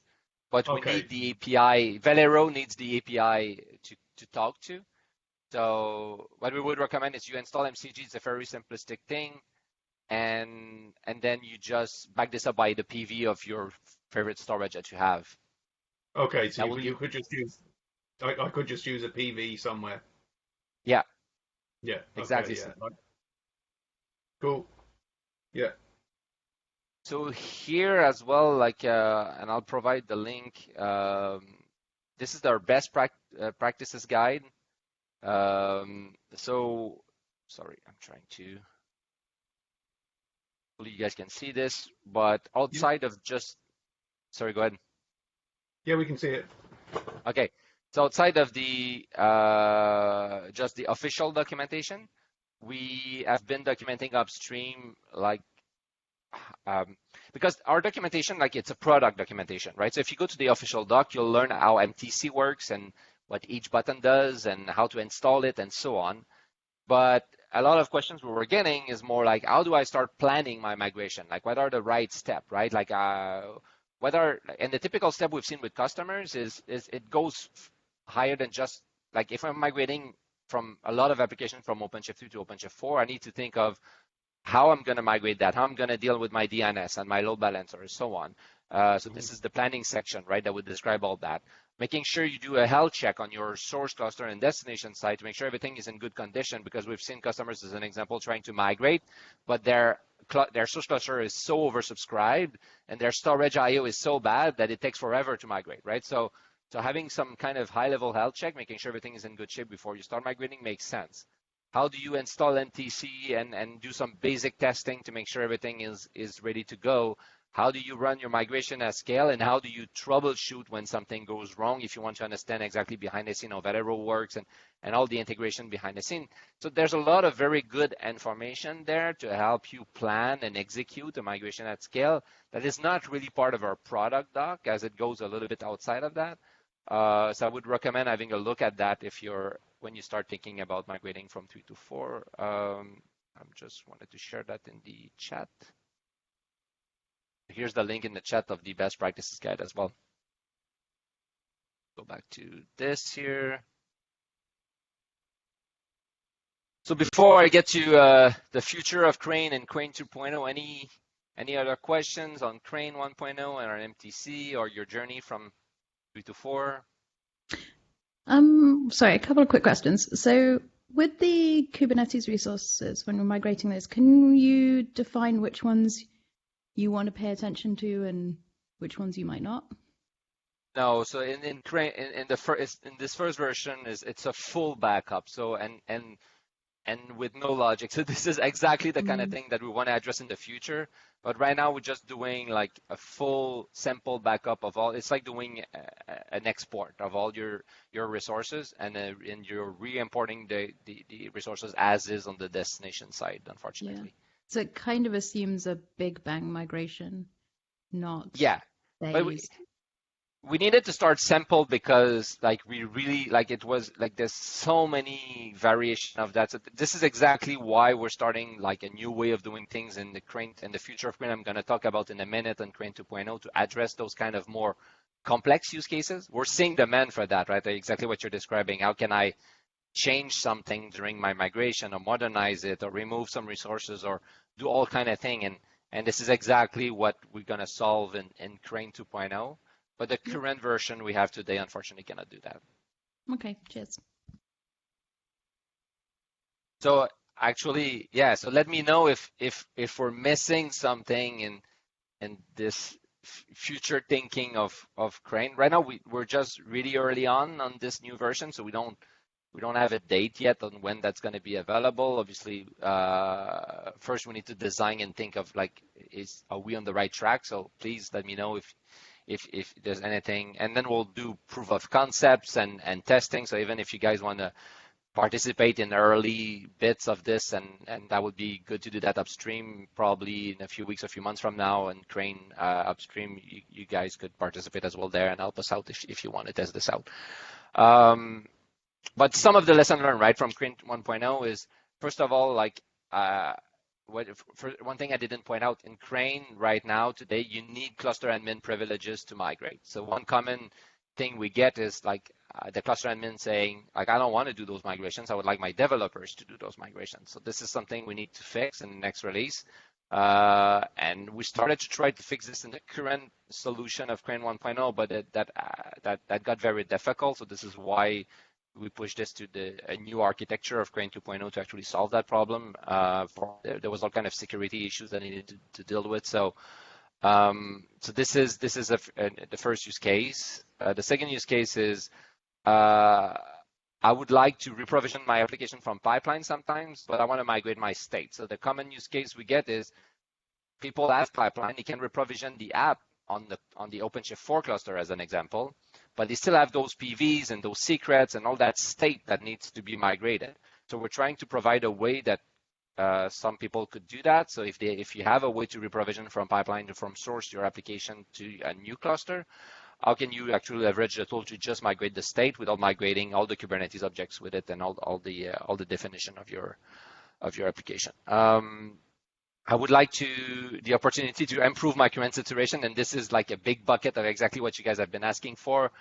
Speaker 1: but we need the API. Velero needs the API to talk to. So what we would recommend is you install MCG. It's a very simplistic thing, and then you just back this up by the PV of your favorite storage that you have.
Speaker 2: Okay, so you could just use. I could just use a PV somewhere.
Speaker 1: Yeah.
Speaker 2: Yeah.
Speaker 1: Exactly.
Speaker 2: Okay, yeah. Cool. Yeah.
Speaker 1: So here as well, like, and I'll provide the link. This is our best practices guide. So, sorry, I'm trying to. Hopefully you guys can see this, but outside of just, sorry, go ahead.
Speaker 2: Yeah, we can see it.
Speaker 1: Okay. So outside of the just the official documentation, we have been documenting upstream, like because our documentation, like, it's a product documentation, right? So if you go to the official doc, you'll learn how MTC works and what each button does and how to install it and so on. But a lot of questions we were getting is more like, how do I start planning my migration? Like, what are the right steps, right? Like, and the typical step we've seen with customers is it goes higher than just, like, if I'm migrating from a lot of applications from OpenShift 3 to OpenShift 4, I need to think of how I'm going to migrate that, how I'm going to deal with my DNS and my load balancer and so on. So this is the planning section, right, that would describe all that. Making sure you do a health check on your source cluster and destination side to make sure everything is in good condition, because we've seen customers, as an example, trying to migrate, but their source cluster is so oversubscribed and their storage IO is so bad that it takes forever to migrate, right? So having some kind of high-level health check, making sure everything is in good shape before you start migrating makes sense. How do you install MTC and do some basic testing to make sure everything is ready to go? How do you run your migration at scale, and how do you troubleshoot when something goes wrong if you want to understand exactly behind the scene how Velero works and all the integration behind the scene? So there's a lot of very good information there to help you plan and execute a migration at scale that is not really part of our product doc, as it goes a little bit outside of that. So I would recommend having a look at that when you start thinking about migrating from 3 to 4. I just wanted to share that in the chat. here's the link in the chat of the best practices guide as well. Go back to this here. So before I get to the future of Crane and Crane 2.0, any other questions on Crane 1.0 or MTC or your journey from 3 to 4?
Speaker 7: Sorry, a couple of quick questions. So with the Kubernetes resources, when we're migrating those, can you define which ones you want to pay attention to and which ones you might not?
Speaker 1: No, so in Crane in this first version it's a full backup. So and with no logic. So this is exactly the kind of thing that we want to address in the future. But right now we're just doing like a full sample backup of all. It's like doing an export of all your resources, and you're re-importing the resources as is on the destination side, unfortunately.
Speaker 7: Yeah. So it kind of assumes a big bang migration, not
Speaker 1: But we needed to start sample because like we really like it was like there's so many variation of that. So this is exactly why we're starting like a new way of doing things in the Crane and the future of Crane. I'm going to talk about in a minute on Crane 2.0 to address those kind of more complex use cases. We're seeing demand for that, right? Exactly what you're describing. How can I change something during my migration or modernize it or remove some resources or do all kind of thing? And this is exactly what we're going to solve in Crane 2.0. But the current version we have today, unfortunately, cannot do that.
Speaker 7: Okay, cheers.
Speaker 1: So actually, yeah. So let me know if we're missing something in this future thinking of Crane. Right now, we're just really early on this new version, so we don't have a date yet on when that's going to be available. Obviously, first we need to design and think of like, are we on the right track? So please let me know if there's anything, and then we'll do proof of concepts and testing. So even if you guys want to participate in early bits of this, and that would be good to do that upstream, probably in a few weeks, a few months from now, and Crane upstream, you guys could participate as well there and help us out if you want to test this out. But some of the lesson learned, right, from Crane 1.0 is, first of all, like, one thing I didn't point out in Crane right now today, you need cluster admin privileges to migrate. So one common thing we get is like the cluster admin saying, like, I don't want to do those migrations. I would like my developers to do those migrations. So this is something we need to fix in the next release. And we started to try to fix this in the current solution of Crane 1.0, but that got very difficult. So this is why we pushed this to a new architecture of Crane 2.0 to actually solve that problem. There was all kind of security issues that needed to deal with. So this is the first use case. The second use case is I would like to reprovision my application from pipeline sometimes, but I want to migrate my state. So the common use case we get is people have pipeline. They can reprovision the app on the OpenShift 4 cluster as an example, but they still have those PVs and those secrets and all that state that needs to be migrated. So we're trying to provide a way that some people could do that. So if you have a way to reprovision from pipeline from source your application to a new cluster, how can you actually leverage the tool to just migrate the state without migrating all the Kubernetes objects with it and all the definition of your application? I would like the opportunity to improve my current situation, and this is like a big bucket of exactly what you guys have been asking for.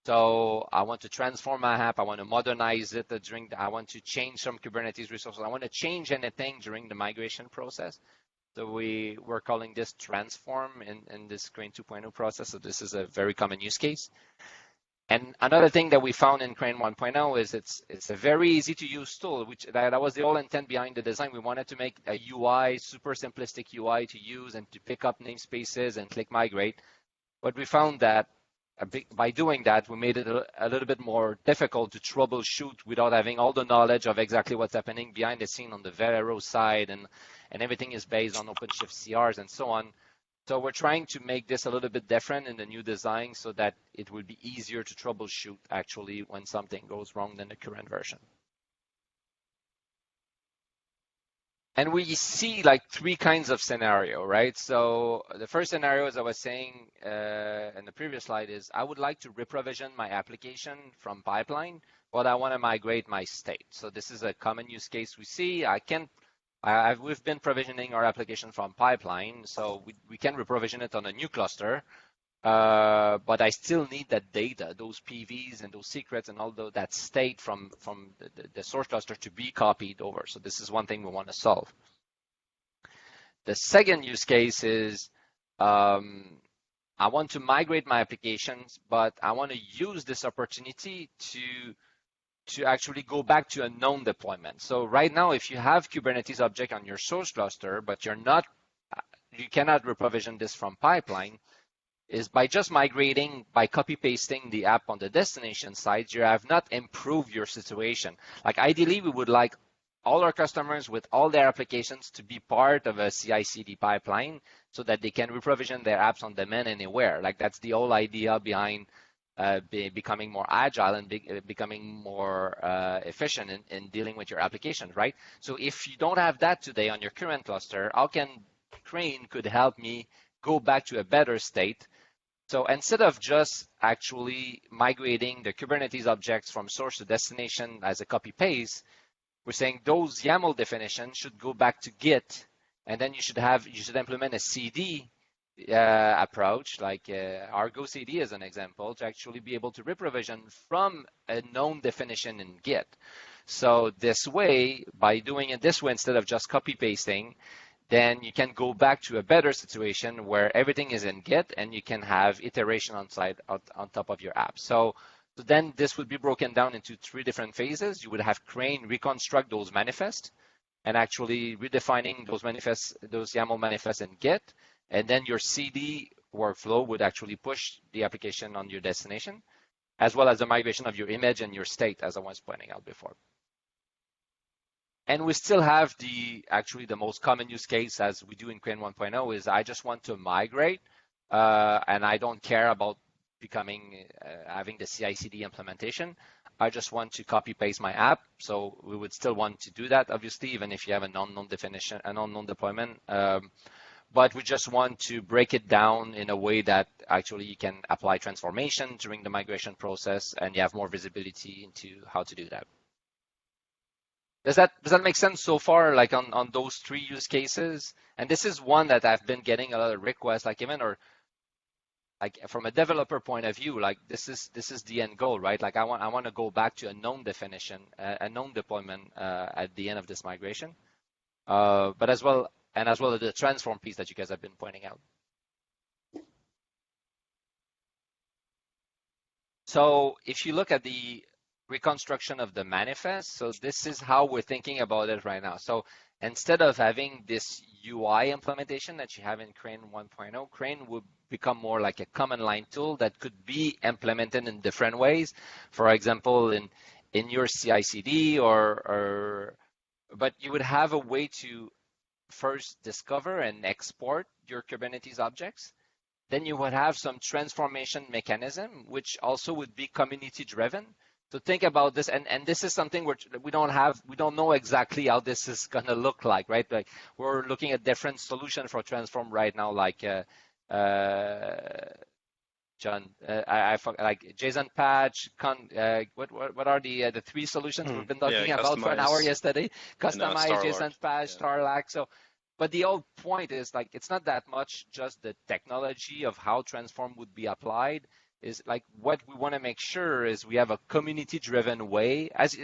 Speaker 1: So I want to transform my app. I want to modernize it I want to change some Kubernetes resources. I want to change anything during the migration process. So we're calling this transform in this Crane 2.0 process. So this is a very common use case. And another thing that we found in Crane 1.0 is it's a very easy to use tool, which that was the whole intent behind the design. We wanted to make a UI, super simplistic UI to use and to pick up namespaces and click migrate. But we found that by doing that, we made it a little bit more difficult to troubleshoot without having all the knowledge of exactly what's happening behind the scene on the Velero side, and everything is based on OpenShift CRs and so on. So we're trying to make this a little bit different in the new design so that it will be easier to troubleshoot actually when something goes wrong than the current version. And we see like three kinds of scenario, right? So the first scenario, as I was saying in the previous slide, is I would like to reprovision my application from pipeline, but I want to migrate my state. So this is a common use case we see. I can't We've been provisioning our application from pipeline, so we can reprovision it on a new cluster, but I still need that data, those PVs and those secrets and all that state from the source cluster to be copied over. So this is one thing we want to solve. The second use case is I want to migrate my applications, but I want to use this opportunity to actually go back to a known deployment. So right now, if you have Kubernetes object on your source cluster, but you cannot reprovision this from pipeline, is by just migrating, by copy pasting the app on the destination side, you have not improved your situation. Like ideally, we would like all our customers with all their applications to be part of a CI/CD pipeline so that they can reprovision their apps on demand anywhere. Like that's the whole idea behind becoming more agile and becoming more efficient in dealing with your applications, right? So if you don't have that today on your current cluster, how can Crane could help me go back to a better state? So instead of just actually migrating the Kubernetes objects from source to destination as a copy paste, we're saying those YAML definitions should go back to Git, and then you should implement a CD approach, like Argo CD as an example, to actually be able to reprovision from a known definition in Git. So this way, by doing it this way instead of just copy pasting, then you can go back to a better situation where everything is in Git and you can have iteration on top of your app. So then this would be broken down into 3 different phases. You would have Crane reconstruct those manifests and actually redefining those YAML manifests in Git. And then your CD workflow would actually push the application on your destination, as well as the migration of your image and your state, as I was pointing out before. And we still have the most common use case, as we do in Crane 1.0, is I just want to migrate, and I don't care about having the CI/CD implementation. I just want to copy paste my app. So we would still want to do that, obviously, even if you have an unknown definition, an unknown deployment. But we just want to break it down in a way that actually you can apply transformation during the migration process, and you have more visibility into how to do that. Does that make sense so far, like on those 3 use cases? And this is one that I've been getting a lot of requests, like even like from a developer point of view, like this is the end goal, right? Like I want to go back to a known definition, a known deployment at the end of this migration, but as well as the transform piece that you guys have been pointing out. So if you look at the reconstruction of the manifest, so this is how we're thinking about it right now. So instead of having this UI implementation that you have in Crane 1.0, Crane would become more like a command line tool that could be implemented in different ways. For example, in your CI/CD but you would have a way to first discover and export your Kubernetes objects. Then you would have some transformation mechanism, which also would be community driven. So think about this, and this is something which we don't know exactly how this is gonna look like, right? Like we're looking at different solutions for transform right now, like John, like JSON patch. What are the 3 solutions we've been talking about for an hour yesterday? Customize, JSON patch, Starlac. So, but the whole point is like it's not that much just the technology of how transform would be applied. Is like what we want to make sure is we have a community-driven way, as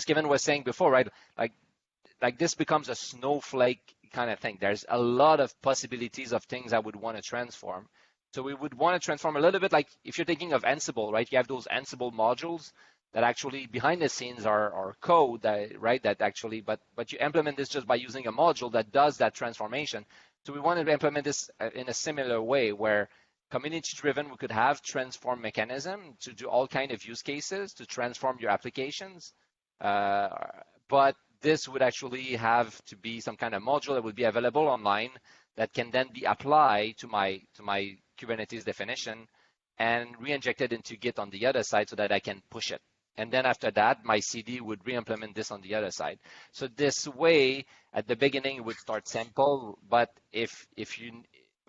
Speaker 1: Kevin was saying before, right? Like this becomes a snowflake kind of thing. There's a lot of possibilities of things I would want to transform. So we would want to transform a little bit like if you're thinking of Ansible, right? You have those Ansible modules that actually behind the scenes are code, right? That actually, but you implement this just by using a module that does that transformation. So we wanted to implement this in a similar way where community-driven, we could have transform mechanism to do all kind of use cases to transform your applications. But this would actually have to be some kind of module that would be available online that can then be applied to my Kubernetes definition and re-injected into Git on the other side so that I can push it. And then after that, my CD would re-implement this on the other side. So this way, at the beginning, it would start simple, but if you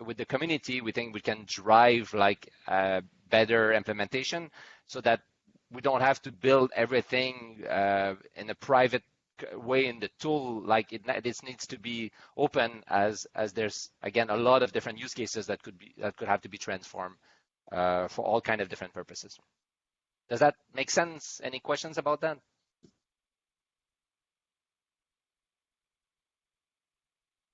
Speaker 1: with the community, we think we can drive like a better implementation so that we don't have to build everything in a private way in the tool, like this needs to be open as there's again a lot of different use cases that could have to be transformed for all kind of different purposes. Does that make sense? Any questions about that?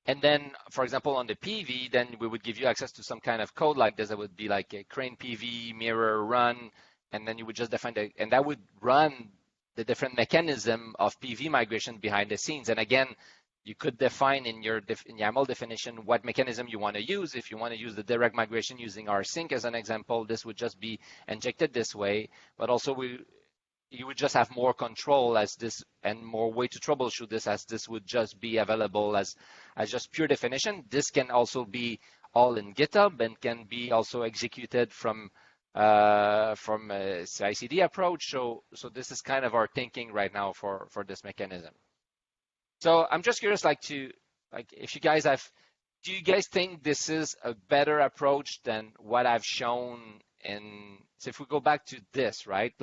Speaker 1: And then, for example, on the PV, then we would give you access to some kind of code like this. That would be like a crane PV, mirror, run, and then you would just define and that would run the different mechanism of PV migration behind the scenes. And again, you could define in your YAML definition what mechanism you want to use. If you want to use the direct migration using rsync as an example, this would just be injected this way. But also you would just have more control as this and more way to troubleshoot this, as this would just be available as just pure definition. This can also be all in GitHub and can be also executed from a CI/CD approach. So this is kind of our thinking right now for this mechanism. So I'm just curious, if you guys do you guys think this is a better approach than what I've shown so if we go back to this, right?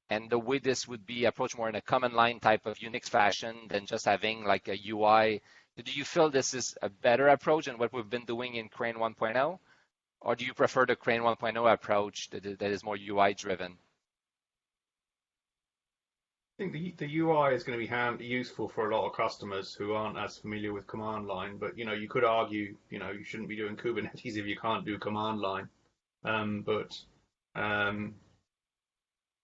Speaker 1: And the way this would be approached more in a command line type of Unix fashion than just having like a UI. Do you feel this is a better approach than what we've been doing in Crane 1.0? Or do you prefer the Crane 1.0 approach that is more UI driven?
Speaker 2: I think the UI is going to be useful for a lot of customers who aren't as familiar with command line. But you could argue you shouldn't be doing Kubernetes if you can't do command line.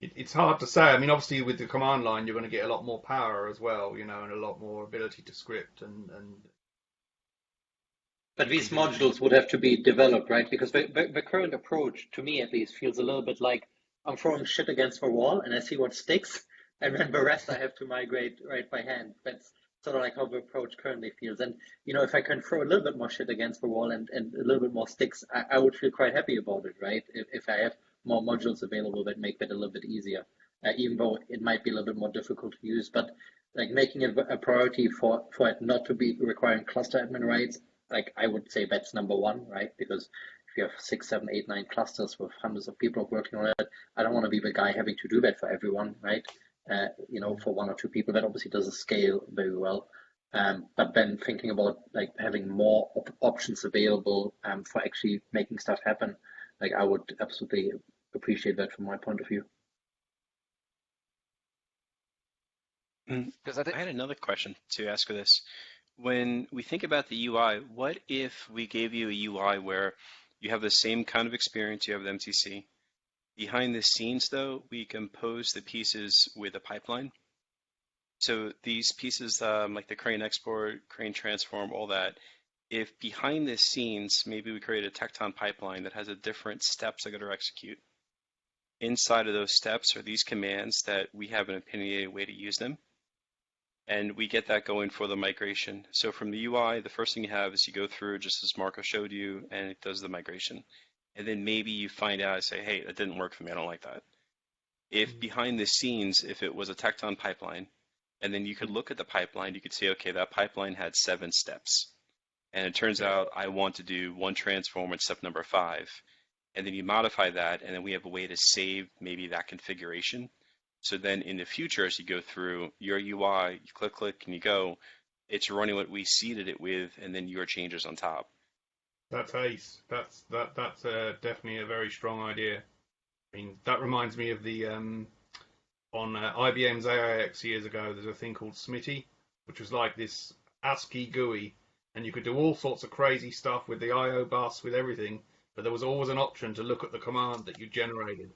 Speaker 2: It's hard to say. I mean, obviously with the command line, you're going to get a lot more power as well, and a lot more ability to script and.
Speaker 3: But these modules would have to be developed, right? Because the current approach, to me at least, feels a little bit like I'm throwing shit against the wall and I see what sticks, and then the rest I have to migrate right by hand. That's sort of like how the approach currently feels. And if I can throw a little bit more shit against the wall and a little bit more sticks, I would feel quite happy about it, right? If I have more modules available that make that a little bit easier, even though it might be a little bit more difficult to use. But like making it a priority for it not to be requiring cluster admin rights, like I would say that's number one, right? Because if you have 6, 7, 8, 9 clusters with hundreds of people working on it, I don't want to be the guy having to do that for everyone, right? For 1 or 2 people, that obviously doesn't scale very well. But then thinking about like having more options available for actually making stuff happen, like I would absolutely appreciate that from my point of view.
Speaker 6: Because I had another question to ask for this. When we think about the UI, what if we gave you a UI where you have the same kind of experience, you have the MTC. Behind the scenes, though, we compose the pieces with a pipeline. So these pieces, like the crane export, crane transform, all that, if behind the scenes, maybe we create a Tecton pipeline that has a different steps that got to execute. Inside of those steps are these commands that we have an opinionated way to use them. And we get that going for the migration. So from the UI, the first thing you have is you go through, just as Marco showed you, and it does the migration. And then maybe you find out and say, hey, that didn't work for me, I don't like that. If behind the scenes, if it was a Tecton pipeline, and then you could look at the pipeline, you could say, okay, that pipeline had 7 steps. And it turns out I want to do one transform at step number 5. And then you modify that, and then we have a way to save maybe that configuration. So then in the future, as you go through your UI, you click, and you go, it's running what we seeded it with, and then your changes on top.
Speaker 2: That's ace. That's definitely a very strong idea. I mean, that reminds me of the on IBM's AIX years ago. There's a thing called Smitty, which was like this ASCII GUI, and you could do all sorts of crazy stuff with the I/O bus, with everything. But there was always an option to look at the command that you generated.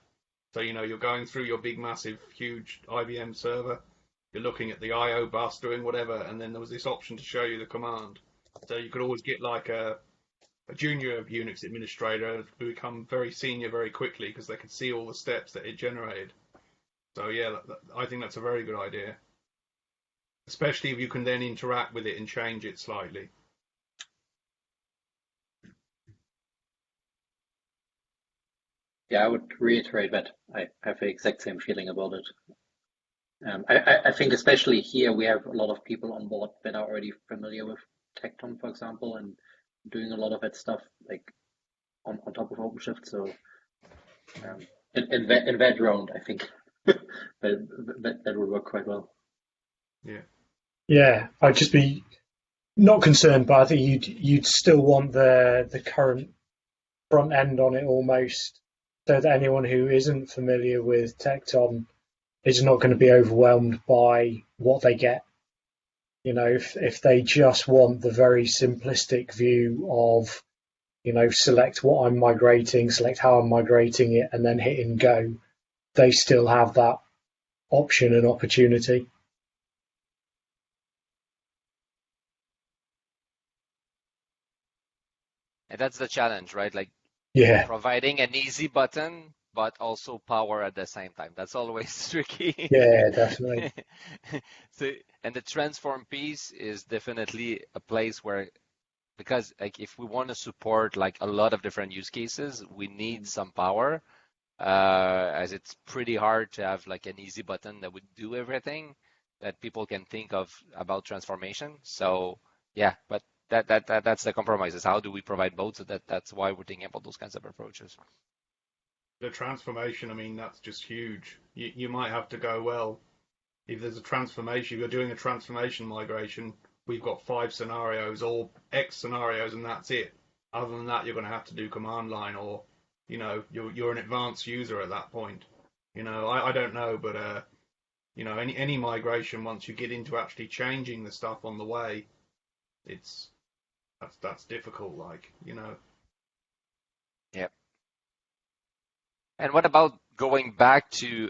Speaker 2: So, you're going through your big, massive, huge IBM server, you're looking at the I/O bus, doing whatever, and then there was this option to show you the command. So you could always get like a junior Unix administrator to become very senior very quickly because they could see all the steps that it generated. So yeah, I think that's a very good idea. Especially if you can then interact with it and change it slightly.
Speaker 3: Yeah, I would reiterate that. I have the exact same feeling about it. I think especially here we have a lot of people on board that are already familiar with Tecton, for example, and doing a lot of that stuff like on top of OpenShift. So in that round, I think that would work quite well.
Speaker 2: Yeah.
Speaker 8: Yeah, I'd just be not concerned, but I think you'd still want the current front end on it almost, so that anyone who isn't familiar with Tecton is not going to be overwhelmed by what they get. You know, if they just want the very simplistic view of, you know, select what I'm migrating, select how I'm migrating it, and then hit and go, they still have that option and opportunity.
Speaker 1: And that's the challenge, right? Like
Speaker 8: Yeah,
Speaker 1: providing an easy button, but also power at the same time. That's always tricky.
Speaker 8: yeah, definitely.
Speaker 1: So, and the transform piece is definitely a place where, because like if we want to support like a lot of different use cases, we need some power, as it's pretty hard to have like an easy button that would do everything that people can think of about transformation. So yeah, but that's the compromise, is how do we provide both? So that's why we're thinking about those kinds of approaches.
Speaker 2: The transformation, I mean, that's just huge. You might have to go, well, if there's a transformation, if you're doing a transformation migration, we've got 5 scenarios or X scenarios, and that's it. Other than that, you're going to have to do command line, or, you know, you're an advanced user at that point. You know, I don't know, but you know, any migration, once you get into actually changing the stuff on the way, that's difficult, like, you know.
Speaker 1: Yep. And what about going back to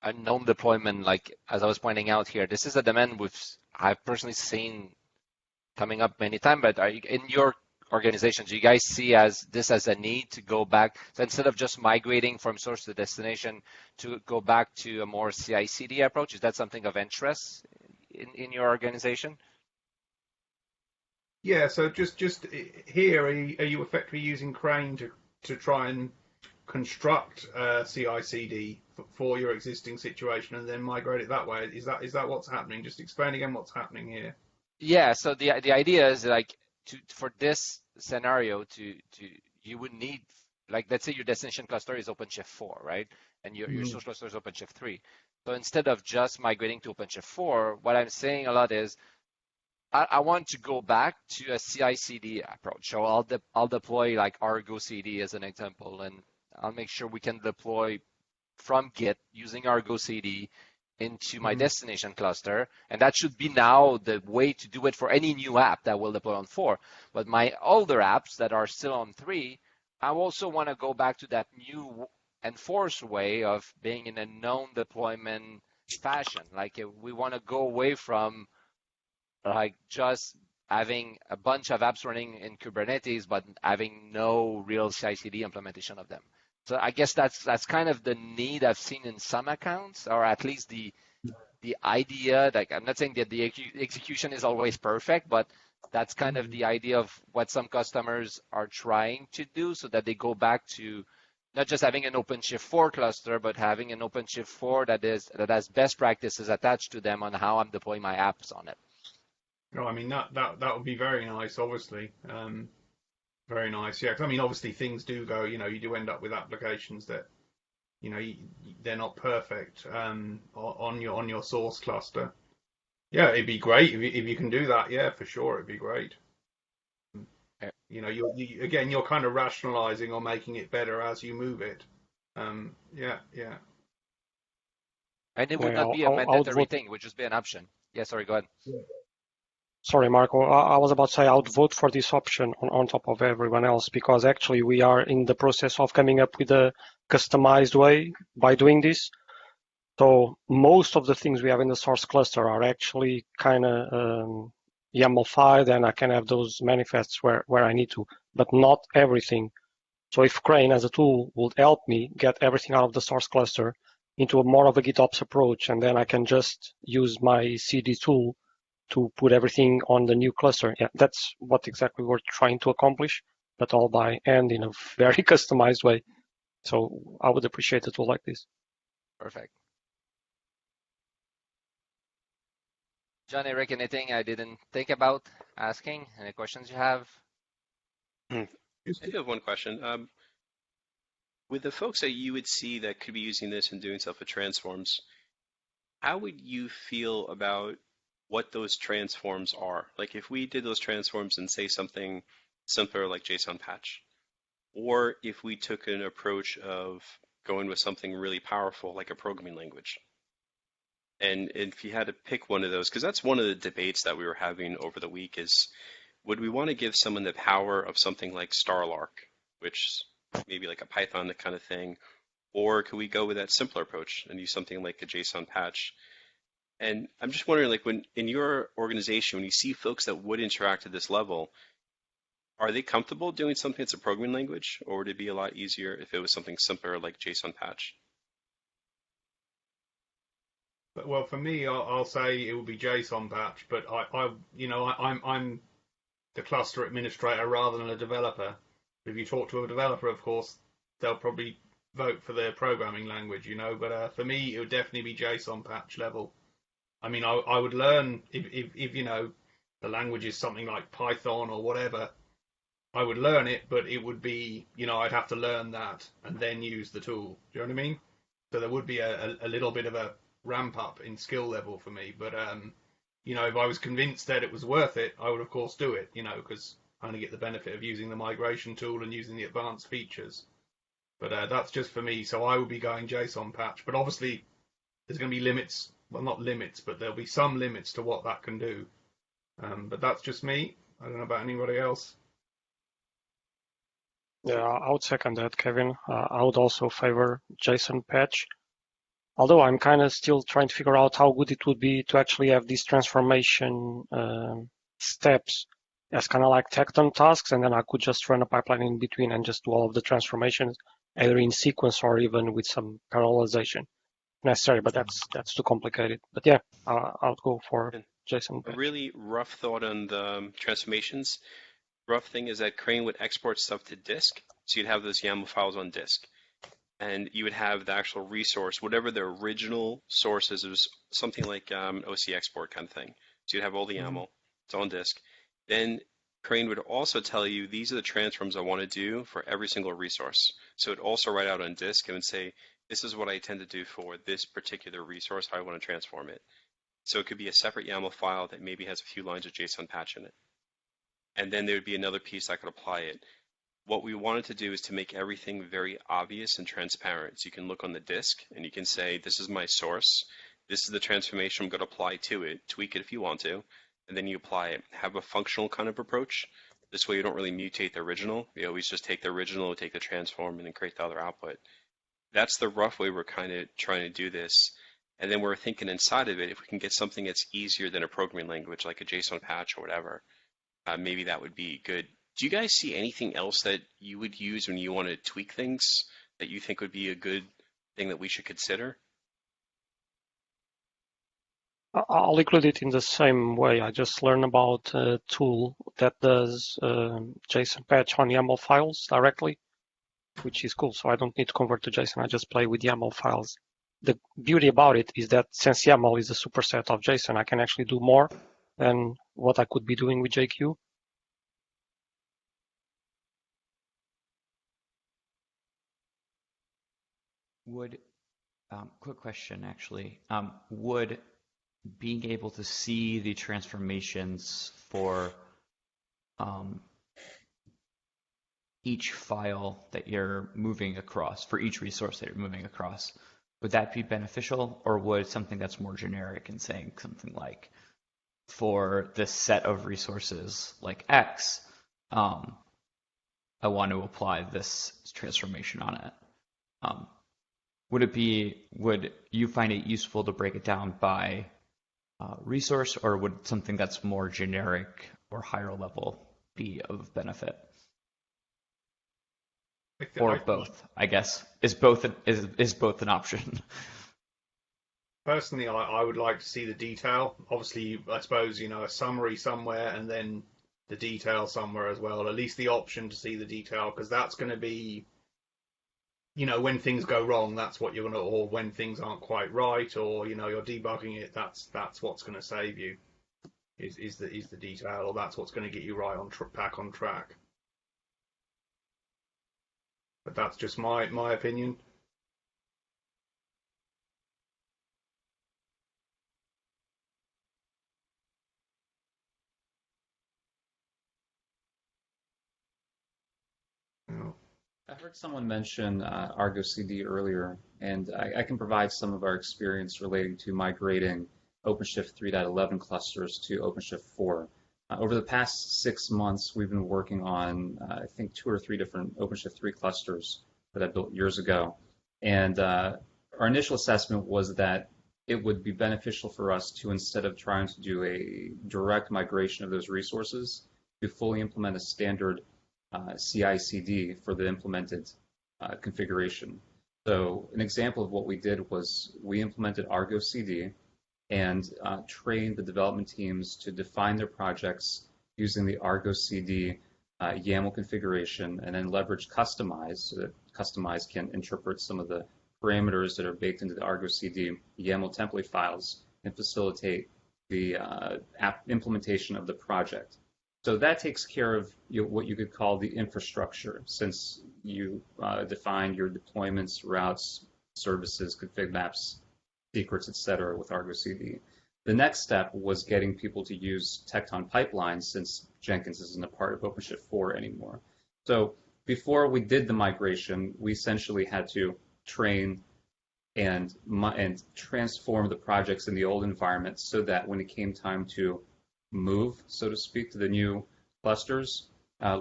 Speaker 1: a known deployment? Like, as I was pointing out here, this is a demand I've personally seen coming up many times, but in your organizations, do you guys see this as a need to go back? So instead of just migrating from source to destination, to go back to a more CI/CD approach, is that something of interest in your organization?
Speaker 2: Yeah, so just here, are you effectively using Crane to try and construct CI/CD for your existing situation and then migrate it that way? Is that what's happening? Just explain again what's happening here.
Speaker 1: Yeah, so the idea is like for this scenario you would need, like, let's say your destination cluster is OpenShift 4, right? And your source cluster is OpenShift 3. So instead of just migrating to OpenShift 4, what I'm saying a lot is I want to go back to a CI/CD approach. So I'll deploy like Argo CD as an example, and I'll make sure we can deploy from Git using Argo CD into my destination cluster, and that should be now the way to do it for any new app that will deploy on 4. But my older apps that are still on 3, I also want to go back to that new enforced way of being in a known deployment fashion. Like we want to go away from like just having a bunch of apps running in Kubernetes, but having no real CI/CD implementation of them. So I guess that's kind of the need I've seen in some accounts, or at least the idea. Like, I'm not saying that the execution is always perfect, but that's kind of the idea of what some customers are trying to do, so that they go back to not just having an OpenShift 4 cluster, but having an OpenShift 4 that has best practices attached to them on how I'm deploying my apps on it.
Speaker 2: No, I mean that would be very nice, obviously. Very nice, yeah. 'Cause, I mean, obviously things do go. You know, you do end up with applications that, you know, they're not perfect on your source cluster. Yeah, it'd be great if you can do that. Yeah, for sure, it'd be great. You know, you're kind of rationalizing or making it better as you move it. Yeah.
Speaker 1: And it would not be a mandatory thing; it would just be an option. Yeah, sorry, go ahead.
Speaker 9: Sorry, Marco. I was about to say I would vote for this option on top of everyone else, because actually we are in the process of coming up with a customized way by doing this. So most of the things we have in the source cluster are actually kind of YAML-fied, and I can have those manifests where I need to, but not everything. So if Crane as a tool would help me get everything out of the source cluster into a more of a GitOps approach, and then I can just use my CD tool to put everything on the new cluster. Yeah, that's what exactly we're trying to accomplish, but all by hand in a very customized way. So I would appreciate a tool like this.
Speaker 1: Perfect. John, Eric, anything I didn't think about asking? Any questions you have?
Speaker 6: I do have one question. With the folks that you would see that could be using this and doing stuff with transforms, how would you feel about what those transforms are. Like if we did those transforms and say something simpler like JSON patch, or if we took an approach of going with something really powerful like a programming language. And if you had to pick one of those, because that's one of the debates that we were having over the week is, would we want to give someone the power of something like Starlark, which maybe like a Python kind of thing, or could we go with that simpler approach and use something like a JSON patch? And I'm just wondering, like when in your organization, when you see folks that would interact at this level, are they comfortable doing something that's a programming language, or would it be a lot easier if it was something simpler like JSON patch?
Speaker 2: Well, for me, I'll say it will be JSON patch, but I'm the cluster administrator rather than a developer. If you talk to a developer, of course, they'll probably vote for their programming language, But for me, it would definitely be JSON patch level. I mean, I would learn if the language is something like Python or whatever. I would learn it, but it would be, I'd have to learn that and then use the tool. Do you know what I mean? So there would be a little bit of a ramp up in skill level for me. But, if I was convinced that it was worth it, I would, of course, do it, because I only get the benefit of using the migration tool and using the advanced features. But that's just for me. So I would be going JSON patch. But obviously, there's going to be limits. Well, not limits, but there'll be some limits to what that can do. But that's just me. I don't know about anybody else.
Speaker 9: Yeah, I would second that, Kevin. I would also favor JSON patch. Although I'm kind of still trying to figure out how good it would be to actually have these transformation steps as kind of like tecton tasks, and then I could just run a pipeline in between and just do all of the transformations, either in sequence or even with some parallelization necessary. But that's too complicated. But yeah, I'll go for JSON patch.
Speaker 6: A really rough thought on the transformations. Rough thing is that Crane would export stuff to disk, so you'd have those YAML files on disk. And you would have the actual resource, whatever the original source is. It was something like OC export kind of thing. So you'd have all the YAML, it's on disk. Then Crane would also tell you, these are the transforms I want to do for every single resource. So it would also write out on disk and would say, this is what I intend to do for this particular resource, how I want to transform it. So it could be a separate YAML file that maybe has a few lines of JSON patch in it. And then there would be another piece that could apply it. What we wanted to do is to make everything very obvious and transparent. So you can look on the disk and you can say, this is my source. This is the transformation I'm going to apply to it. Tweak it if you want to. And then you apply it. Have a functional kind of approach. This way you don't really mutate the original. You always just take the original, take the transform, and then create the other output. That's the rough way we're kind of trying to do this. And then we're thinking inside of it, if we can get something that's easier than a programming language, like a JSON patch or whatever, maybe that would be good. Do you guys see anything else that you would use when you want to tweak things that you think would be a good thing that we should consider?
Speaker 9: I'll include it in the same way. I just learned about a tool that does JSON patch on YAML files directly, which is cool. So I don't need to convert to JSON. I just play with YAML files. The beauty about it is that since YAML is a superset of JSON, I can actually do more than what I could be doing with JQ.
Speaker 10: Quick question actually, would being able to see the transformations for each file that you're moving across, for each resource that you're moving across, would that be beneficial, or would something that's more generic and saying something like, for this set of resources like X, I want to apply this transformation on it? Would you find it useful to break it down by resource, or would something that's more generic or higher level be of benefit? Or both, I guess. Is both an option?
Speaker 2: Personally, I would like to see the detail. Obviously, I suppose, a summary somewhere and then the detail somewhere as well. At least the option to see the detail, because that's going to be, when things go wrong, that's what you're going to, or when things aren't quite right, or, you're debugging it, that's what's going to save you, is the detail, or that's what's going to get you right back on track. But that's just my opinion.
Speaker 11: I heard someone mention Argo CD earlier, and I can provide some of our experience relating to migrating OpenShift 3.11 clusters to OpenShift 4. Over the past 6 months, we've been working on, I think, 2 or 3 different OpenShift 3 clusters that I built years ago. And our initial assessment was that it would be beneficial for us to, instead of trying to do a direct migration of those resources, to fully implement a standard CI/CD for the implemented configuration. So an example of what we did was we implemented Argo CD and trained the development teams to define their projects using the Argo CD YAML configuration, and then leverage Customize so that Customize can interpret some of the parameters that are baked into the Argo CD YAML template files and facilitate the implementation of the project. So that takes care of what you could call the infrastructure, since you define your deployments, routes, services, config maps, secrets, etc. with Argo CD. The next step was getting people to use Tecton pipelines, since Jenkins isn't a part of OpenShift 4 anymore. So before we did the migration, we essentially had to train and transform the projects in the old environment so that when it came time to move, so to speak, to the new clusters,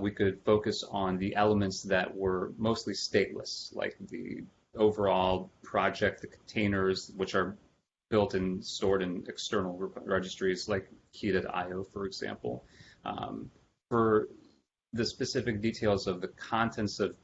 Speaker 11: we could focus on the elements that were mostly stateless, like the overall project, the containers, which are built and stored in external registries like key.io, for example. For the specific details of the contents of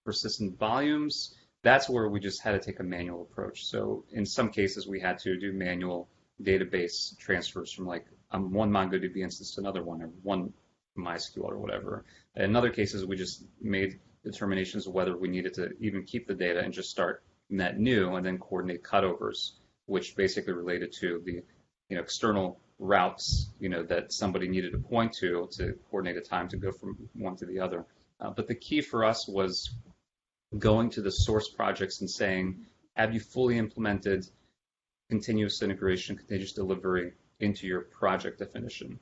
Speaker 11: persistent volumes, that's where we just had to take a manual approach. So in some cases, we had to do manual database transfers from like one MongoDB instance to another one, or one MySQL or whatever. In other cases, we just made determinations of whether we needed to even keep the data and just start net new and then coordinate cutovers, which basically related to the external routes that somebody needed to point to coordinate a time to go from one to the other. But the key for us was going to the source projects and saying, have you fully implemented continuous integration, continuous delivery into your project definition?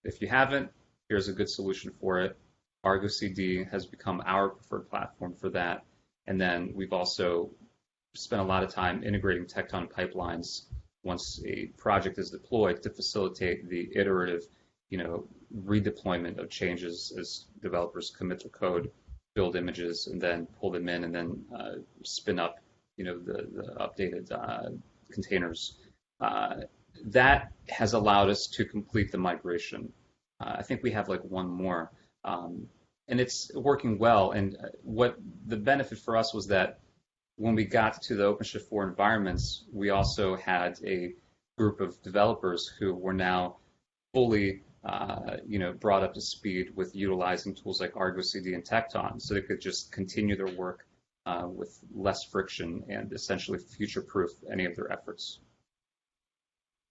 Speaker 11: If you haven't, here's a good solution for it. Argo CD has become our preferred platform for that. And then we've also spent a lot of time integrating Tecton pipelines once a project is deployed to facilitate the iterative, redeployment of changes as developers commit their code, build images, and then pull them in, and then spin up, the updated containers. That has allowed us to complete the migration. I think we have like one more, and it's working well. And what the benefit for us was that when we got to the OpenShift 4 environments, we also had a group of developers who were now fully, brought up to speed with utilizing tools like Argo CD and Tecton, so they could just continue their work with less friction and essentially future-proof any of their efforts.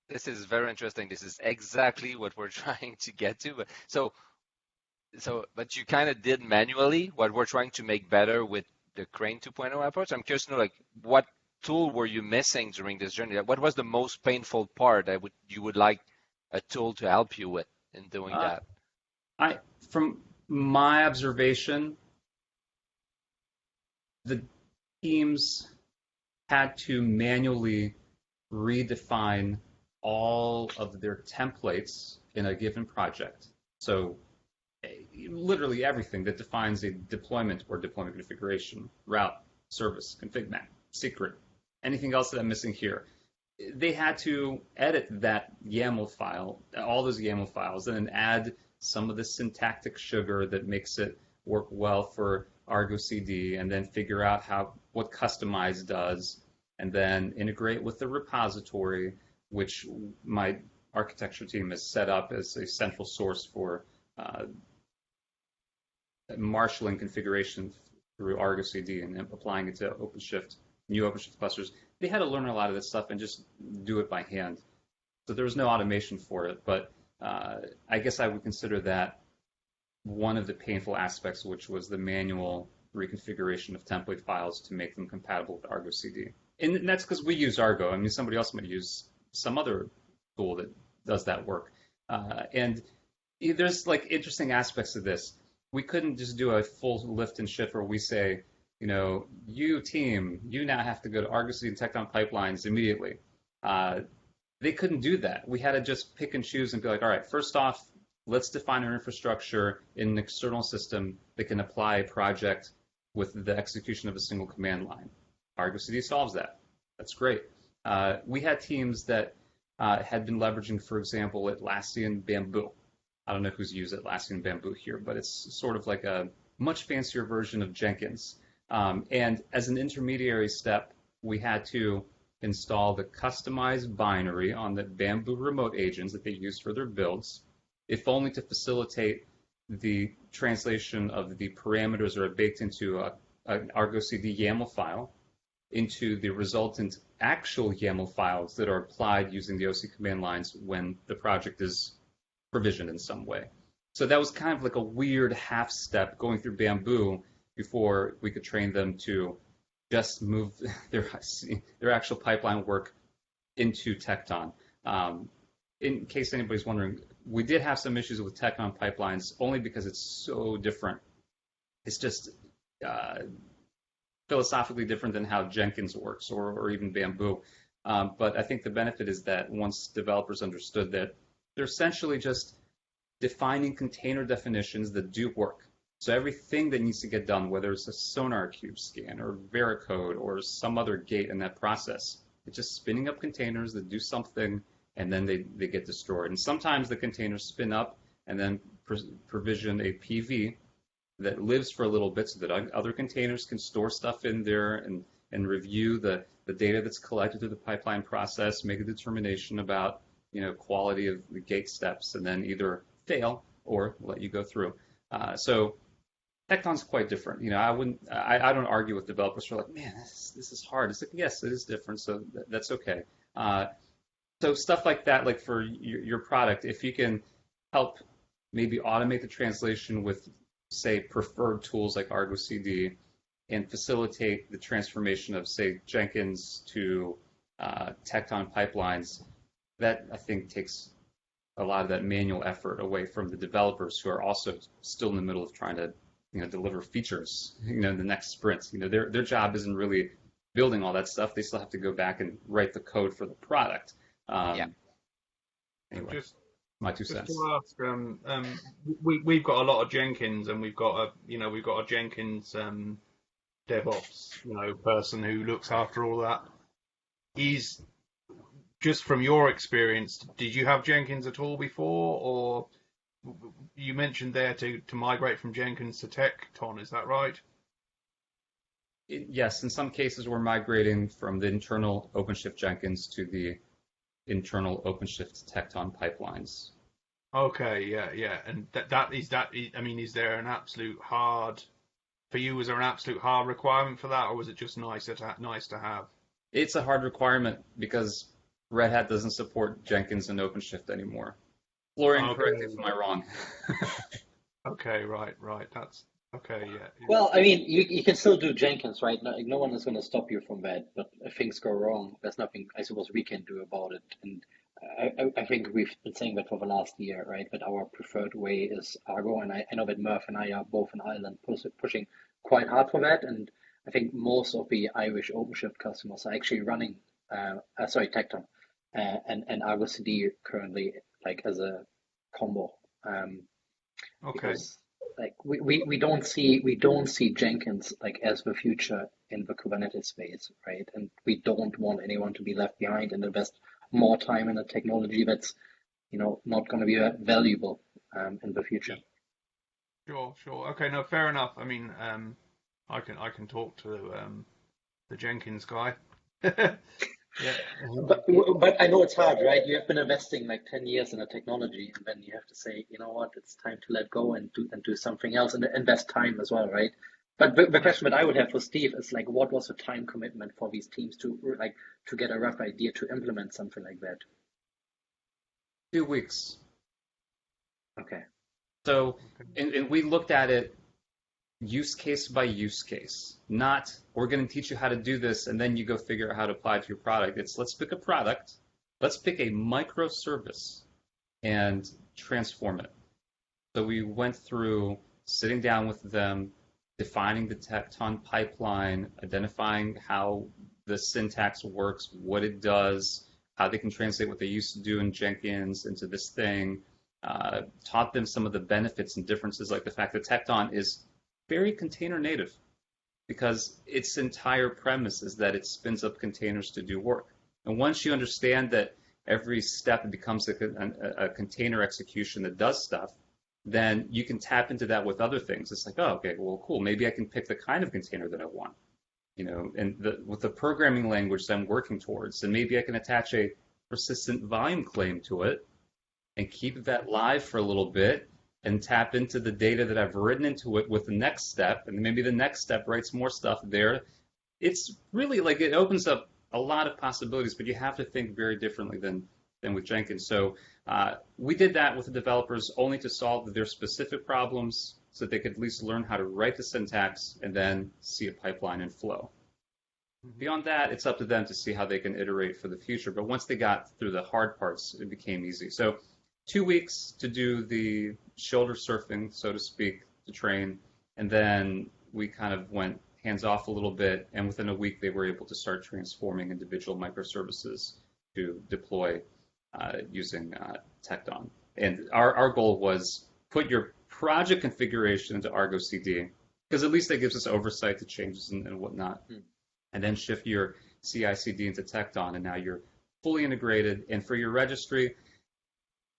Speaker 1: This is very interesting. This is exactly what we're trying to get to. But you kind of did manually what we're trying to make better with the Crane 2.0 approach. I'm curious to know, what tool were you missing during this journey? What was the most painful part that you would like a tool to help you with in doing that?
Speaker 11: From my observation, the teams had to manually redefine all of their templates in a given project. So literally everything that defines a deployment or deployment configuration, route, service, config map, secret, anything else that I'm missing here. They had to edit that YAML file, all those YAML files, and then add some of the syntactic sugar that makes it work well for Argo CD, and then figure out what Customize does, and then integrate with the repository, which my architecture team has set up as a central source for marshalling configuration through Argo CD and applying it to OpenShift, new OpenShift clusters. They had to learn a lot of this stuff and just do it by hand. So there was no automation for it, but I guess I would consider that one of the painful aspects, which was the manual reconfiguration of template files to make them compatible with Argo CD. And that's because we use Argo. I mean, somebody else might use some other tool that does that work. And there's interesting aspects of this. We couldn't just do a full lift and shift where we say, you team, you now have to go to Argo CD and Tecton pipelines immediately. They couldn't do that. We had to just pick and choose and be like, all right, first off, let's define our infrastructure in an external system that can apply a project with the execution of a single command line. Argo CD solves that. That's great. We had teams that had been leveraging, for example, Atlassian Bamboo. I don't know who's used Atlassian Bamboo here, but it's sort of like a much fancier version of Jenkins. And as an intermediary step, we had to install the customized binary on the Bamboo remote agents that they use for their builds, if only to facilitate the translation of the parameters that are baked into an Argo CD YAML file into the resultant actual YAML files that are applied using the OC command lines when the project is provisioned in some way. So that was kind of like a weird half step going through Bamboo before we could train them to just move their actual pipeline work into Tecton. In case anybody's wondering, we did have some issues with Tecton pipelines only because it's so different. It's just philosophically different than how Jenkins works or even Bamboo. But I think the benefit is that once developers understood that, they're essentially just defining container definitions that do work. So everything that needs to get done, whether it's a SonarQube scan or Veracode or some other gate in that process, it's just spinning up containers that do something and then they get destroyed. And sometimes the containers spin up and then provision a PV that lives for a little bit so that other containers can store stuff in there and review the data that's collected through the pipeline process, make a determination about quality of the gate steps, and then either fail or let you go through. So Tecton's quite different. I don't argue with developers who are like, man, this is hard. It's like, yes, it is different, so that's okay. So stuff like that, like for your product, if you can help maybe automate the translation with, say, preferred tools like Argo CD and facilitate the transformation of, say, Jenkins to Tecton pipelines, that I think takes a lot of that manual effort away from the developers who are also still in the middle of trying to deliver features in the next sprint. Their job isn't really building all that stuff. They still have to go back and write the code for the product. Anyway, my 2 cents.
Speaker 2: Just to ask, we've got a lot of Jenkins, and we've got a Jenkins DevOps person who looks after all that. Just from your experience, did you have Jenkins at all before, or you mentioned there to migrate from Jenkins to Tecton, is that right?
Speaker 11: Yes, in some cases we're migrating from the internal OpenShift Jenkins to the internal OpenShift Tecton pipelines.
Speaker 2: Okay, yeah, and is there an absolute hard for you? Was there an absolute hard requirement for that, or was it just nice to have?
Speaker 11: It's a hard requirement because Red Hat doesn't support Jenkins and OpenShift anymore. Florian, correct me if I'm wrong.
Speaker 2: Okay, right. That's okay, yeah.
Speaker 3: Well, I mean, you can still do Jenkins, right? No one is going to stop you from that. But if things go wrong, there's nothing, I suppose, we can do about it. And I think we've been saying that for the last year, right? That our preferred way is Argo, and I know that Murph and I are both in Ireland pushing quite hard for that. And I think most of the Irish OpenShift customers are actually running, Tecton. And Argo CD currently, like, as a combo.
Speaker 2: Okay.
Speaker 3: Because, like, we don't see Jenkins like as the future in the Kubernetes space, right? And we don't want anyone to be left behind and invest more time in a technology that's not going to be valuable in the future.
Speaker 2: Sure. Okay, no, fair enough. I mean, I can talk to the Jenkins guy. Yeah.
Speaker 3: But I know it's hard, right? You have been investing like 10 years in a technology, and then you have to say, you know what, it's time to let go and do something else, and invest time as well, right? But the question that I would have for Steve is like, what was the time commitment for these teams to get a rough idea to implement something like that?
Speaker 11: 2 weeks.
Speaker 3: Okay.
Speaker 11: So, and we looked at it use case by use case, not we're going to teach you how to do this and then you go figure out how to apply it to your product. It's let's pick a product, let's pick a microservice and transform it. So we went through sitting down with them, defining the Tecton pipeline, identifying how the syntax works, what it does, how they can translate what they used to do in Jenkins into this thing, taught them some of the benefits and differences, like the fact that Tecton is very container native because its entire premise is that it spins up containers to do work. And once you understand that every step becomes a container execution that does stuff, then you can tap into that with other things. It's like, oh, okay, well, cool. Maybe I can pick the kind of container that I want, and with the programming language that I'm working towards. And maybe I can attach a persistent volume claim to it and keep that live for a little bit and tap into the data that I've written into it with the next step. And maybe the next step writes more stuff there. It's really like it opens up a lot of possibilities, but you have to think very differently than with Jenkins. So we did that with the developers only to solve their specific problems so that they could at least learn how to write the syntax and then see a pipeline and flow. Beyond that, it's up to them to see how they can iterate for the future. But once they got through the hard parts, it became easy. So 2 weeks to do the shoulder surfing, so to speak, to train. And then we kind of went hands off a little bit. And within a week, they were able to start transforming individual microservices to deploy using Tecton. And our goal was put your project configuration into Argo CD, because at least that gives us oversight to changes and whatnot. And then shift your CI/CD into Tecton, and now you're fully integrated. And for your registry,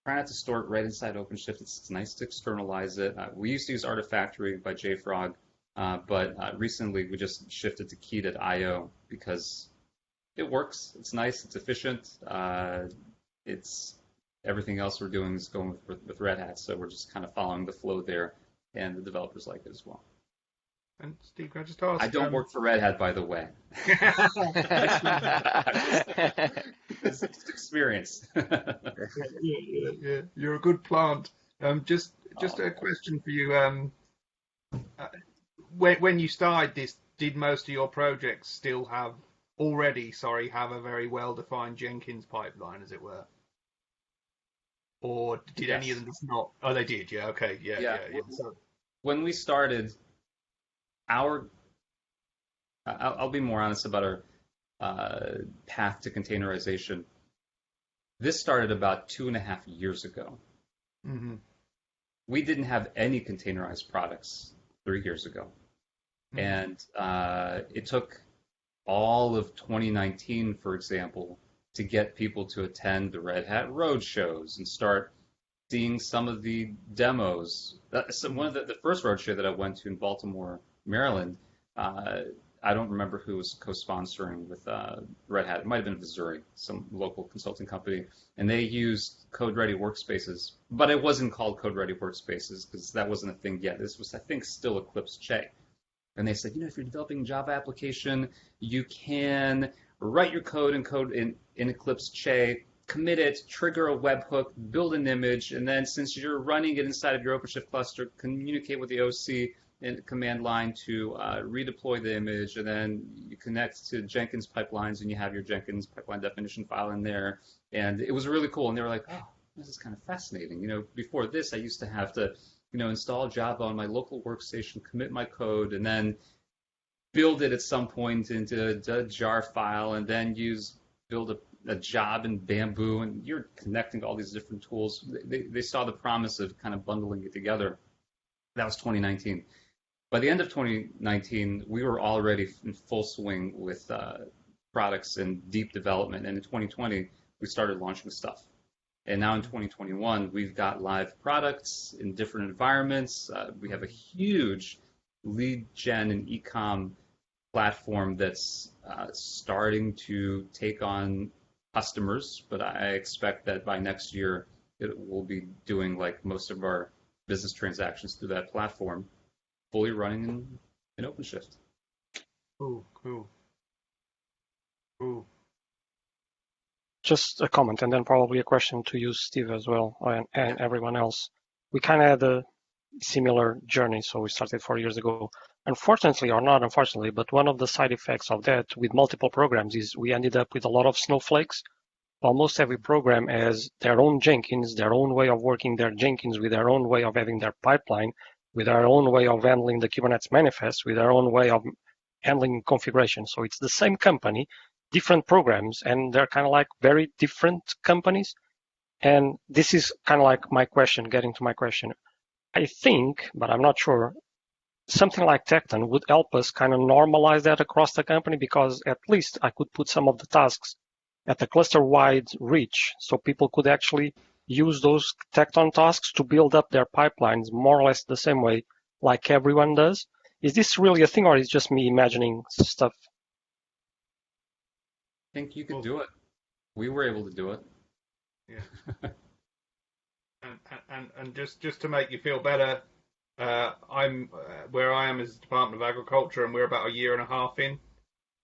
Speaker 11: try not to store it right inside OpenShift. It's nice to externalize it. We used to use Artifactory by JFrog, but recently we just shifted to Key.io because it works. It's nice. It's efficient. It's everything else we're doing is going with Red Hat, so we're just kind of following the flow there, and the developers like it as well.
Speaker 2: And Steve, can I just ask?
Speaker 11: I don't work for Red Hat, by the way. It's experience.
Speaker 2: Yeah. You're a good plant. Just a question for you. When you started this, did most of your projects still have a very well-defined Jenkins pipeline, as it were? Or did any of them just not? Oh, they did. Yeah. Okay. Yeah. So,
Speaker 11: when we started, I'll be more honest about our path to containerization. This started about 2.5 years ago.
Speaker 2: Mm-hmm.
Speaker 11: We didn't have any containerized products 3 years ago. Mm-hmm. And it took all of 2019, for example, to get people to attend the Red Hat road shows and start seeing some of the demos. One of the first road show that I went to in Baltimore, Maryland, I don't remember who was co-sponsoring with Red Hat. It might have been Missouri, some local consulting company, and they used Code-Ready Workspaces, but it wasn't called Code-Ready Workspaces because that wasn't a thing yet. This was, I think, still Eclipse Che. And they said, if you're developing a Java application, you can write your code in Eclipse Che, commit it, trigger a webhook, build an image, and then since you're running it inside of your OpenShift cluster, communicate with the OC and command line to redeploy the image, and then you connect to Jenkins pipelines, and you have your Jenkins pipeline definition file in there. And it was really cool. And they were like, oh, this is kind of fascinating. Before this, I used to have to, install Java on my local workstation, commit my code, and then build it at some point into a jar file, and then build a job in Bamboo, and you're connecting to all these different tools. They saw the promise of kind of bundling it together. That was 2019. By the end of 2019, we were already in full swing with products and deep development. And in 2020, we started launching stuff. And now in 2021, we've got live products in different environments. We have a huge lead gen and e-com platform that's starting to take on customers. But I expect that by next year, it will be doing like most of our business transactions through that platform, fully running in OpenShift.
Speaker 2: Cool.
Speaker 9: Just a comment and then probably a question to you, Steve, as well, and everyone else. We kind of had a similar journey, so we started 4 years ago. Unfortunately, or not unfortunately, but one of the side effects of that with multiple programs is we ended up with a lot of snowflakes. Almost every program has their own Jenkins, their own way of working their Jenkins with their own way of having their pipeline. with their own way of handling the Kubernetes manifest, with their own way of handling configuration. So it's the same company, different programs, and they're kind of like very different companies. And this is kind of like my question, getting to my question. I think, but I'm not sure, something like Tecton would help us kind of normalize that across the company, because at least I could put some of the tasks at the cluster-wide reach, so people could actually use those Tecton tasks to build up their pipelines more or less the same way like everyone does. Is this really a thing, or is it just me imagining stuff?
Speaker 11: I think you could do it. We were able to do it.
Speaker 2: Yeah. and just to make you feel better, I'm where I am is the Department of Agriculture, and we're about a year and a half in,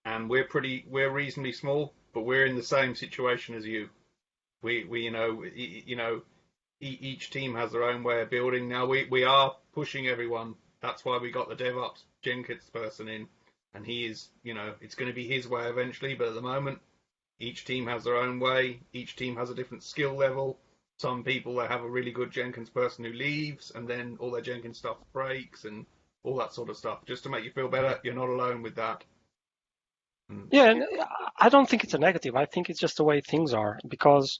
Speaker 2: and we're reasonably small, but we're in the same situation as you. We each team has their own way of building. Now we are pushing everyone. That's why we got the DevOps Jenkins person in, and he is, it's going to be his way eventually, but at the moment, each team has their own way. Each team has a different skill level. Some people, they have a really good Jenkins person who leaves, and then all their Jenkins stuff breaks and all that sort of stuff. Just to make you feel better, you're not alone with that.
Speaker 9: Yeah, and I don't think it's a negative. I think it's just the way things are, because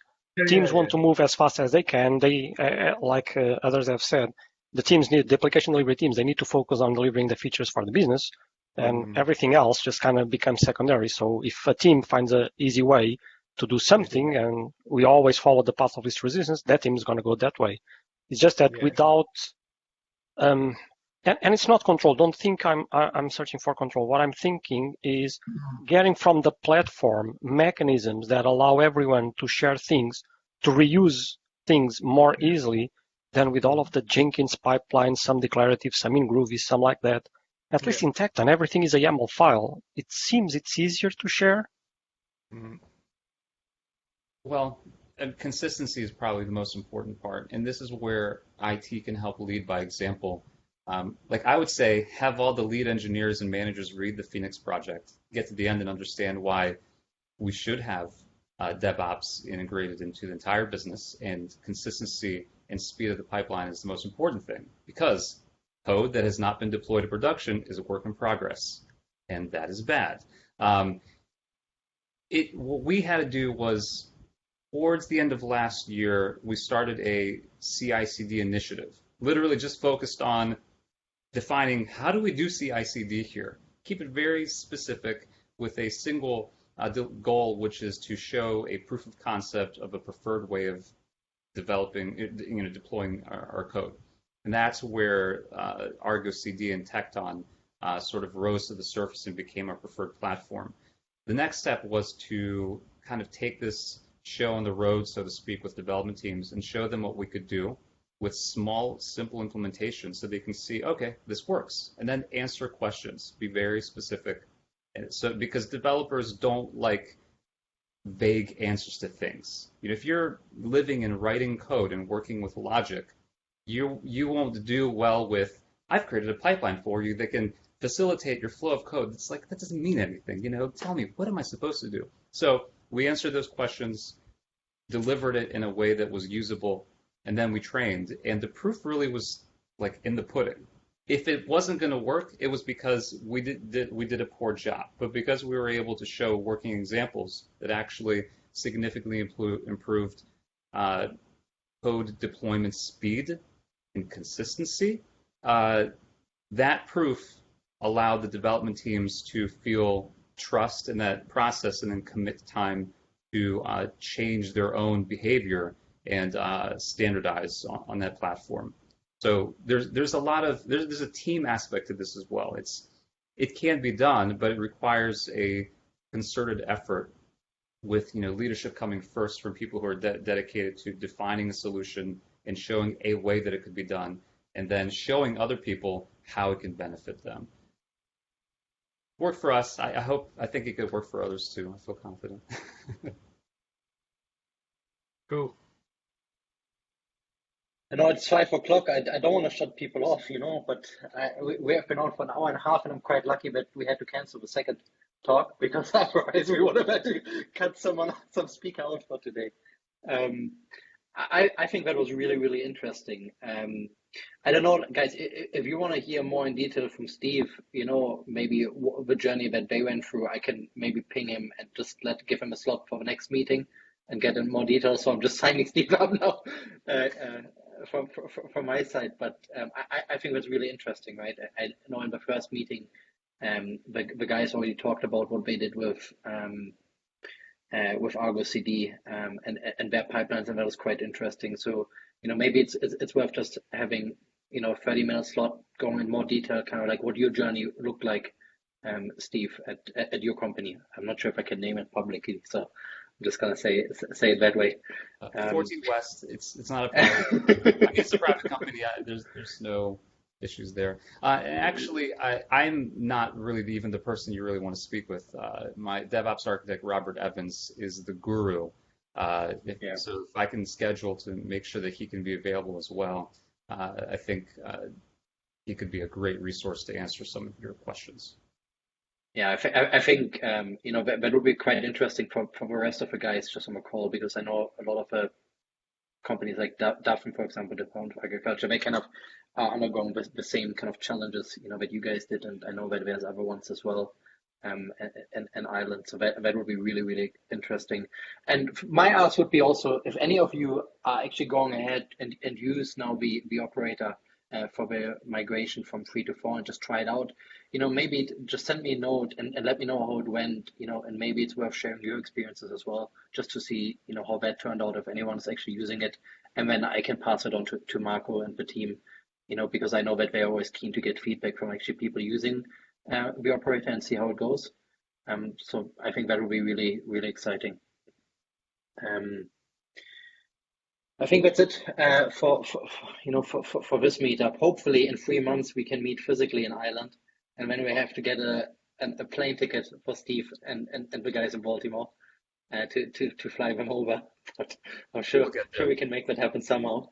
Speaker 9: teams want to move as fast as they can. They, like others have said, the teams need, the application delivery teams, they need to focus on delivering the features for the business, and everything else just kind of becomes secondary. So if a team finds an easy way to do something, and we always follow the path of least resistance, that team is going to go that way. It's just that without, and it's not control. Don't think I'm searching for control. What I'm thinking is getting from the platform mechanisms that allow everyone to share things, to reuse things more easily than with all of the Jenkins pipelines, some declarative, some in Groovy, some like that. At least in Tecton, everything is a YAML file. It seems it's easier to share.
Speaker 11: Well, consistency is probably the most important part, and this is where IT can help lead by example. Like I would say, have all the lead engineers and managers read the Phoenix project, get to the end and understand why we should have DevOps integrated into the entire business, and consistency and speed of the pipeline is the most important thing, because code that has not been deployed to production is a work in progress, and that is bad. What we had to do was, towards the end of last year, we started a CI/CD initiative, literally just focused on defining how do we do CI/CD here. Keep it very specific with a single goal, which is to show a proof of concept of a preferred way of deploying our code. And that's where Argo CD and Tecton sort of rose to the surface and became our preferred platform. The next step was to kind of take this show on the road, so to speak, with development teams and show them what we could do with small, simple implementations so they can see, okay, this works. And then answer questions, be very specific. And so, because developers don't like vague answers to things. If you're living and writing code and working with logic, you won't do well with, I've created a pipeline for you that can facilitate your flow of code. It's like, that doesn't mean anything. Tell me, what am I supposed to do? So we answered those questions, delivered it in a way that was usable, and then we trained. And the proof really was like in the pudding. If it wasn't going to work, it was because we did a poor job. But because we were able to show working examples that actually significantly improved code deployment speed and consistency, that proof allowed the development teams to feel trust in that process and then commit time to change their own behavior and standardize on that platform. So there's a team aspect to this as well. It can be done, but it requires a concerted effort with leadership coming first from people who are dedicated to defining a solution and showing a way that it could be done, and then showing other people how it can benefit them. Worked for us. I think it could work for others too. I feel confident.
Speaker 2: Cool.
Speaker 3: I know it's 5 o'clock. I don't want to shut people off, but we have been on for an hour and a half, and I'm quite lucky that we had to cancel the second talk, because otherwise we would have had to cut some speaker out for today. I think that was really, really interesting. I don't know, guys, if you want to hear more in detail from Steve, maybe the journey that they went through, I can maybe ping him and just give him a slot for the next meeting and get in more detail. So I'm just signing Steve up now from my side. But I think that's really interesting, right? I know in the first meeting, the guys already talked about what they did with Argo CD and their pipelines, and that was quite interesting. So maybe it's worth just having 30-minute slot going in more detail, kind of like what your journey looked like, Steve, at your company. I'm not sure if I can name it publicly, so I'm just gonna say it that way.
Speaker 11: 14 West, it's not a problem. I mean, it's a private company. There's no issues there. Actually, I'm not really even the person you really want to speak with. My DevOps architect, Robert Evans, is the guru. So if I can schedule to make sure that he can be available as well, I think he could be a great resource to answer some of your questions.
Speaker 3: Yeah, I think that would be quite interesting for the rest of the guys just on the call, because I know a lot of the companies like Duffin, for example, Department of Agriculture, they kind of are undergoing the same kind of challenges that you guys did, and I know that there's other ones as well. And Ireland, so that would be really, really interesting. And my ask would be also, if any of you are actually going ahead and use now the operator for the migration from 3 to 4 and just try it out, maybe just send me a note and let me know how it went, and maybe it's worth sharing your experiences as well, just to see how that turned out, if anyone's actually using it, and then I can pass it on to Marco and the team, because I know that they're always keen to get feedback from actually people using the operator and see how it goes. So I think that will be really, really exciting. I think that's it for this meetup. Hopefully in 3 months we can meet physically in Ireland, and then we have to get a plane ticket for Steve and the guys in Baltimore to fly them over. But I'm sure we can make that happen somehow.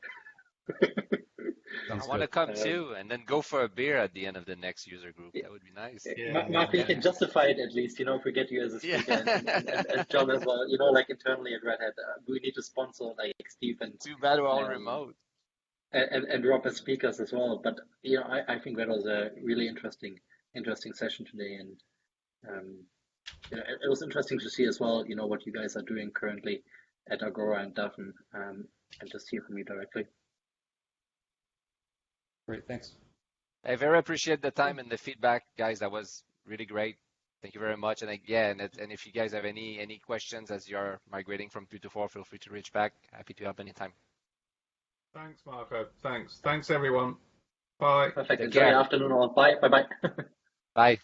Speaker 1: I want to come too, and then go for a beer at the end of the next user group. That would be nice.
Speaker 3: Mark, you can justify it at least, if we get you as a speaker, and John as well, like internally at Red Hat, we need to sponsor like Steve and
Speaker 1: too bad we're all remote.
Speaker 3: And Rob as speakers as well. But I think that was a really interesting session today, and it was interesting to see as well, what you guys are doing currently at Agora and Duffin, and just hear from you directly.
Speaker 11: Great, thanks.
Speaker 1: I very appreciate the time and the feedback, guys. That was really great. Thank you very much. And and if you guys have any questions as you're migrating from 2 to 4, feel free to reach back. Happy to help anytime.
Speaker 2: Thanks, Marco. Thanks, everyone. Bye.
Speaker 3: Perfect. Enjoy your afternoon all. Bye. Bye.
Speaker 1: Bye.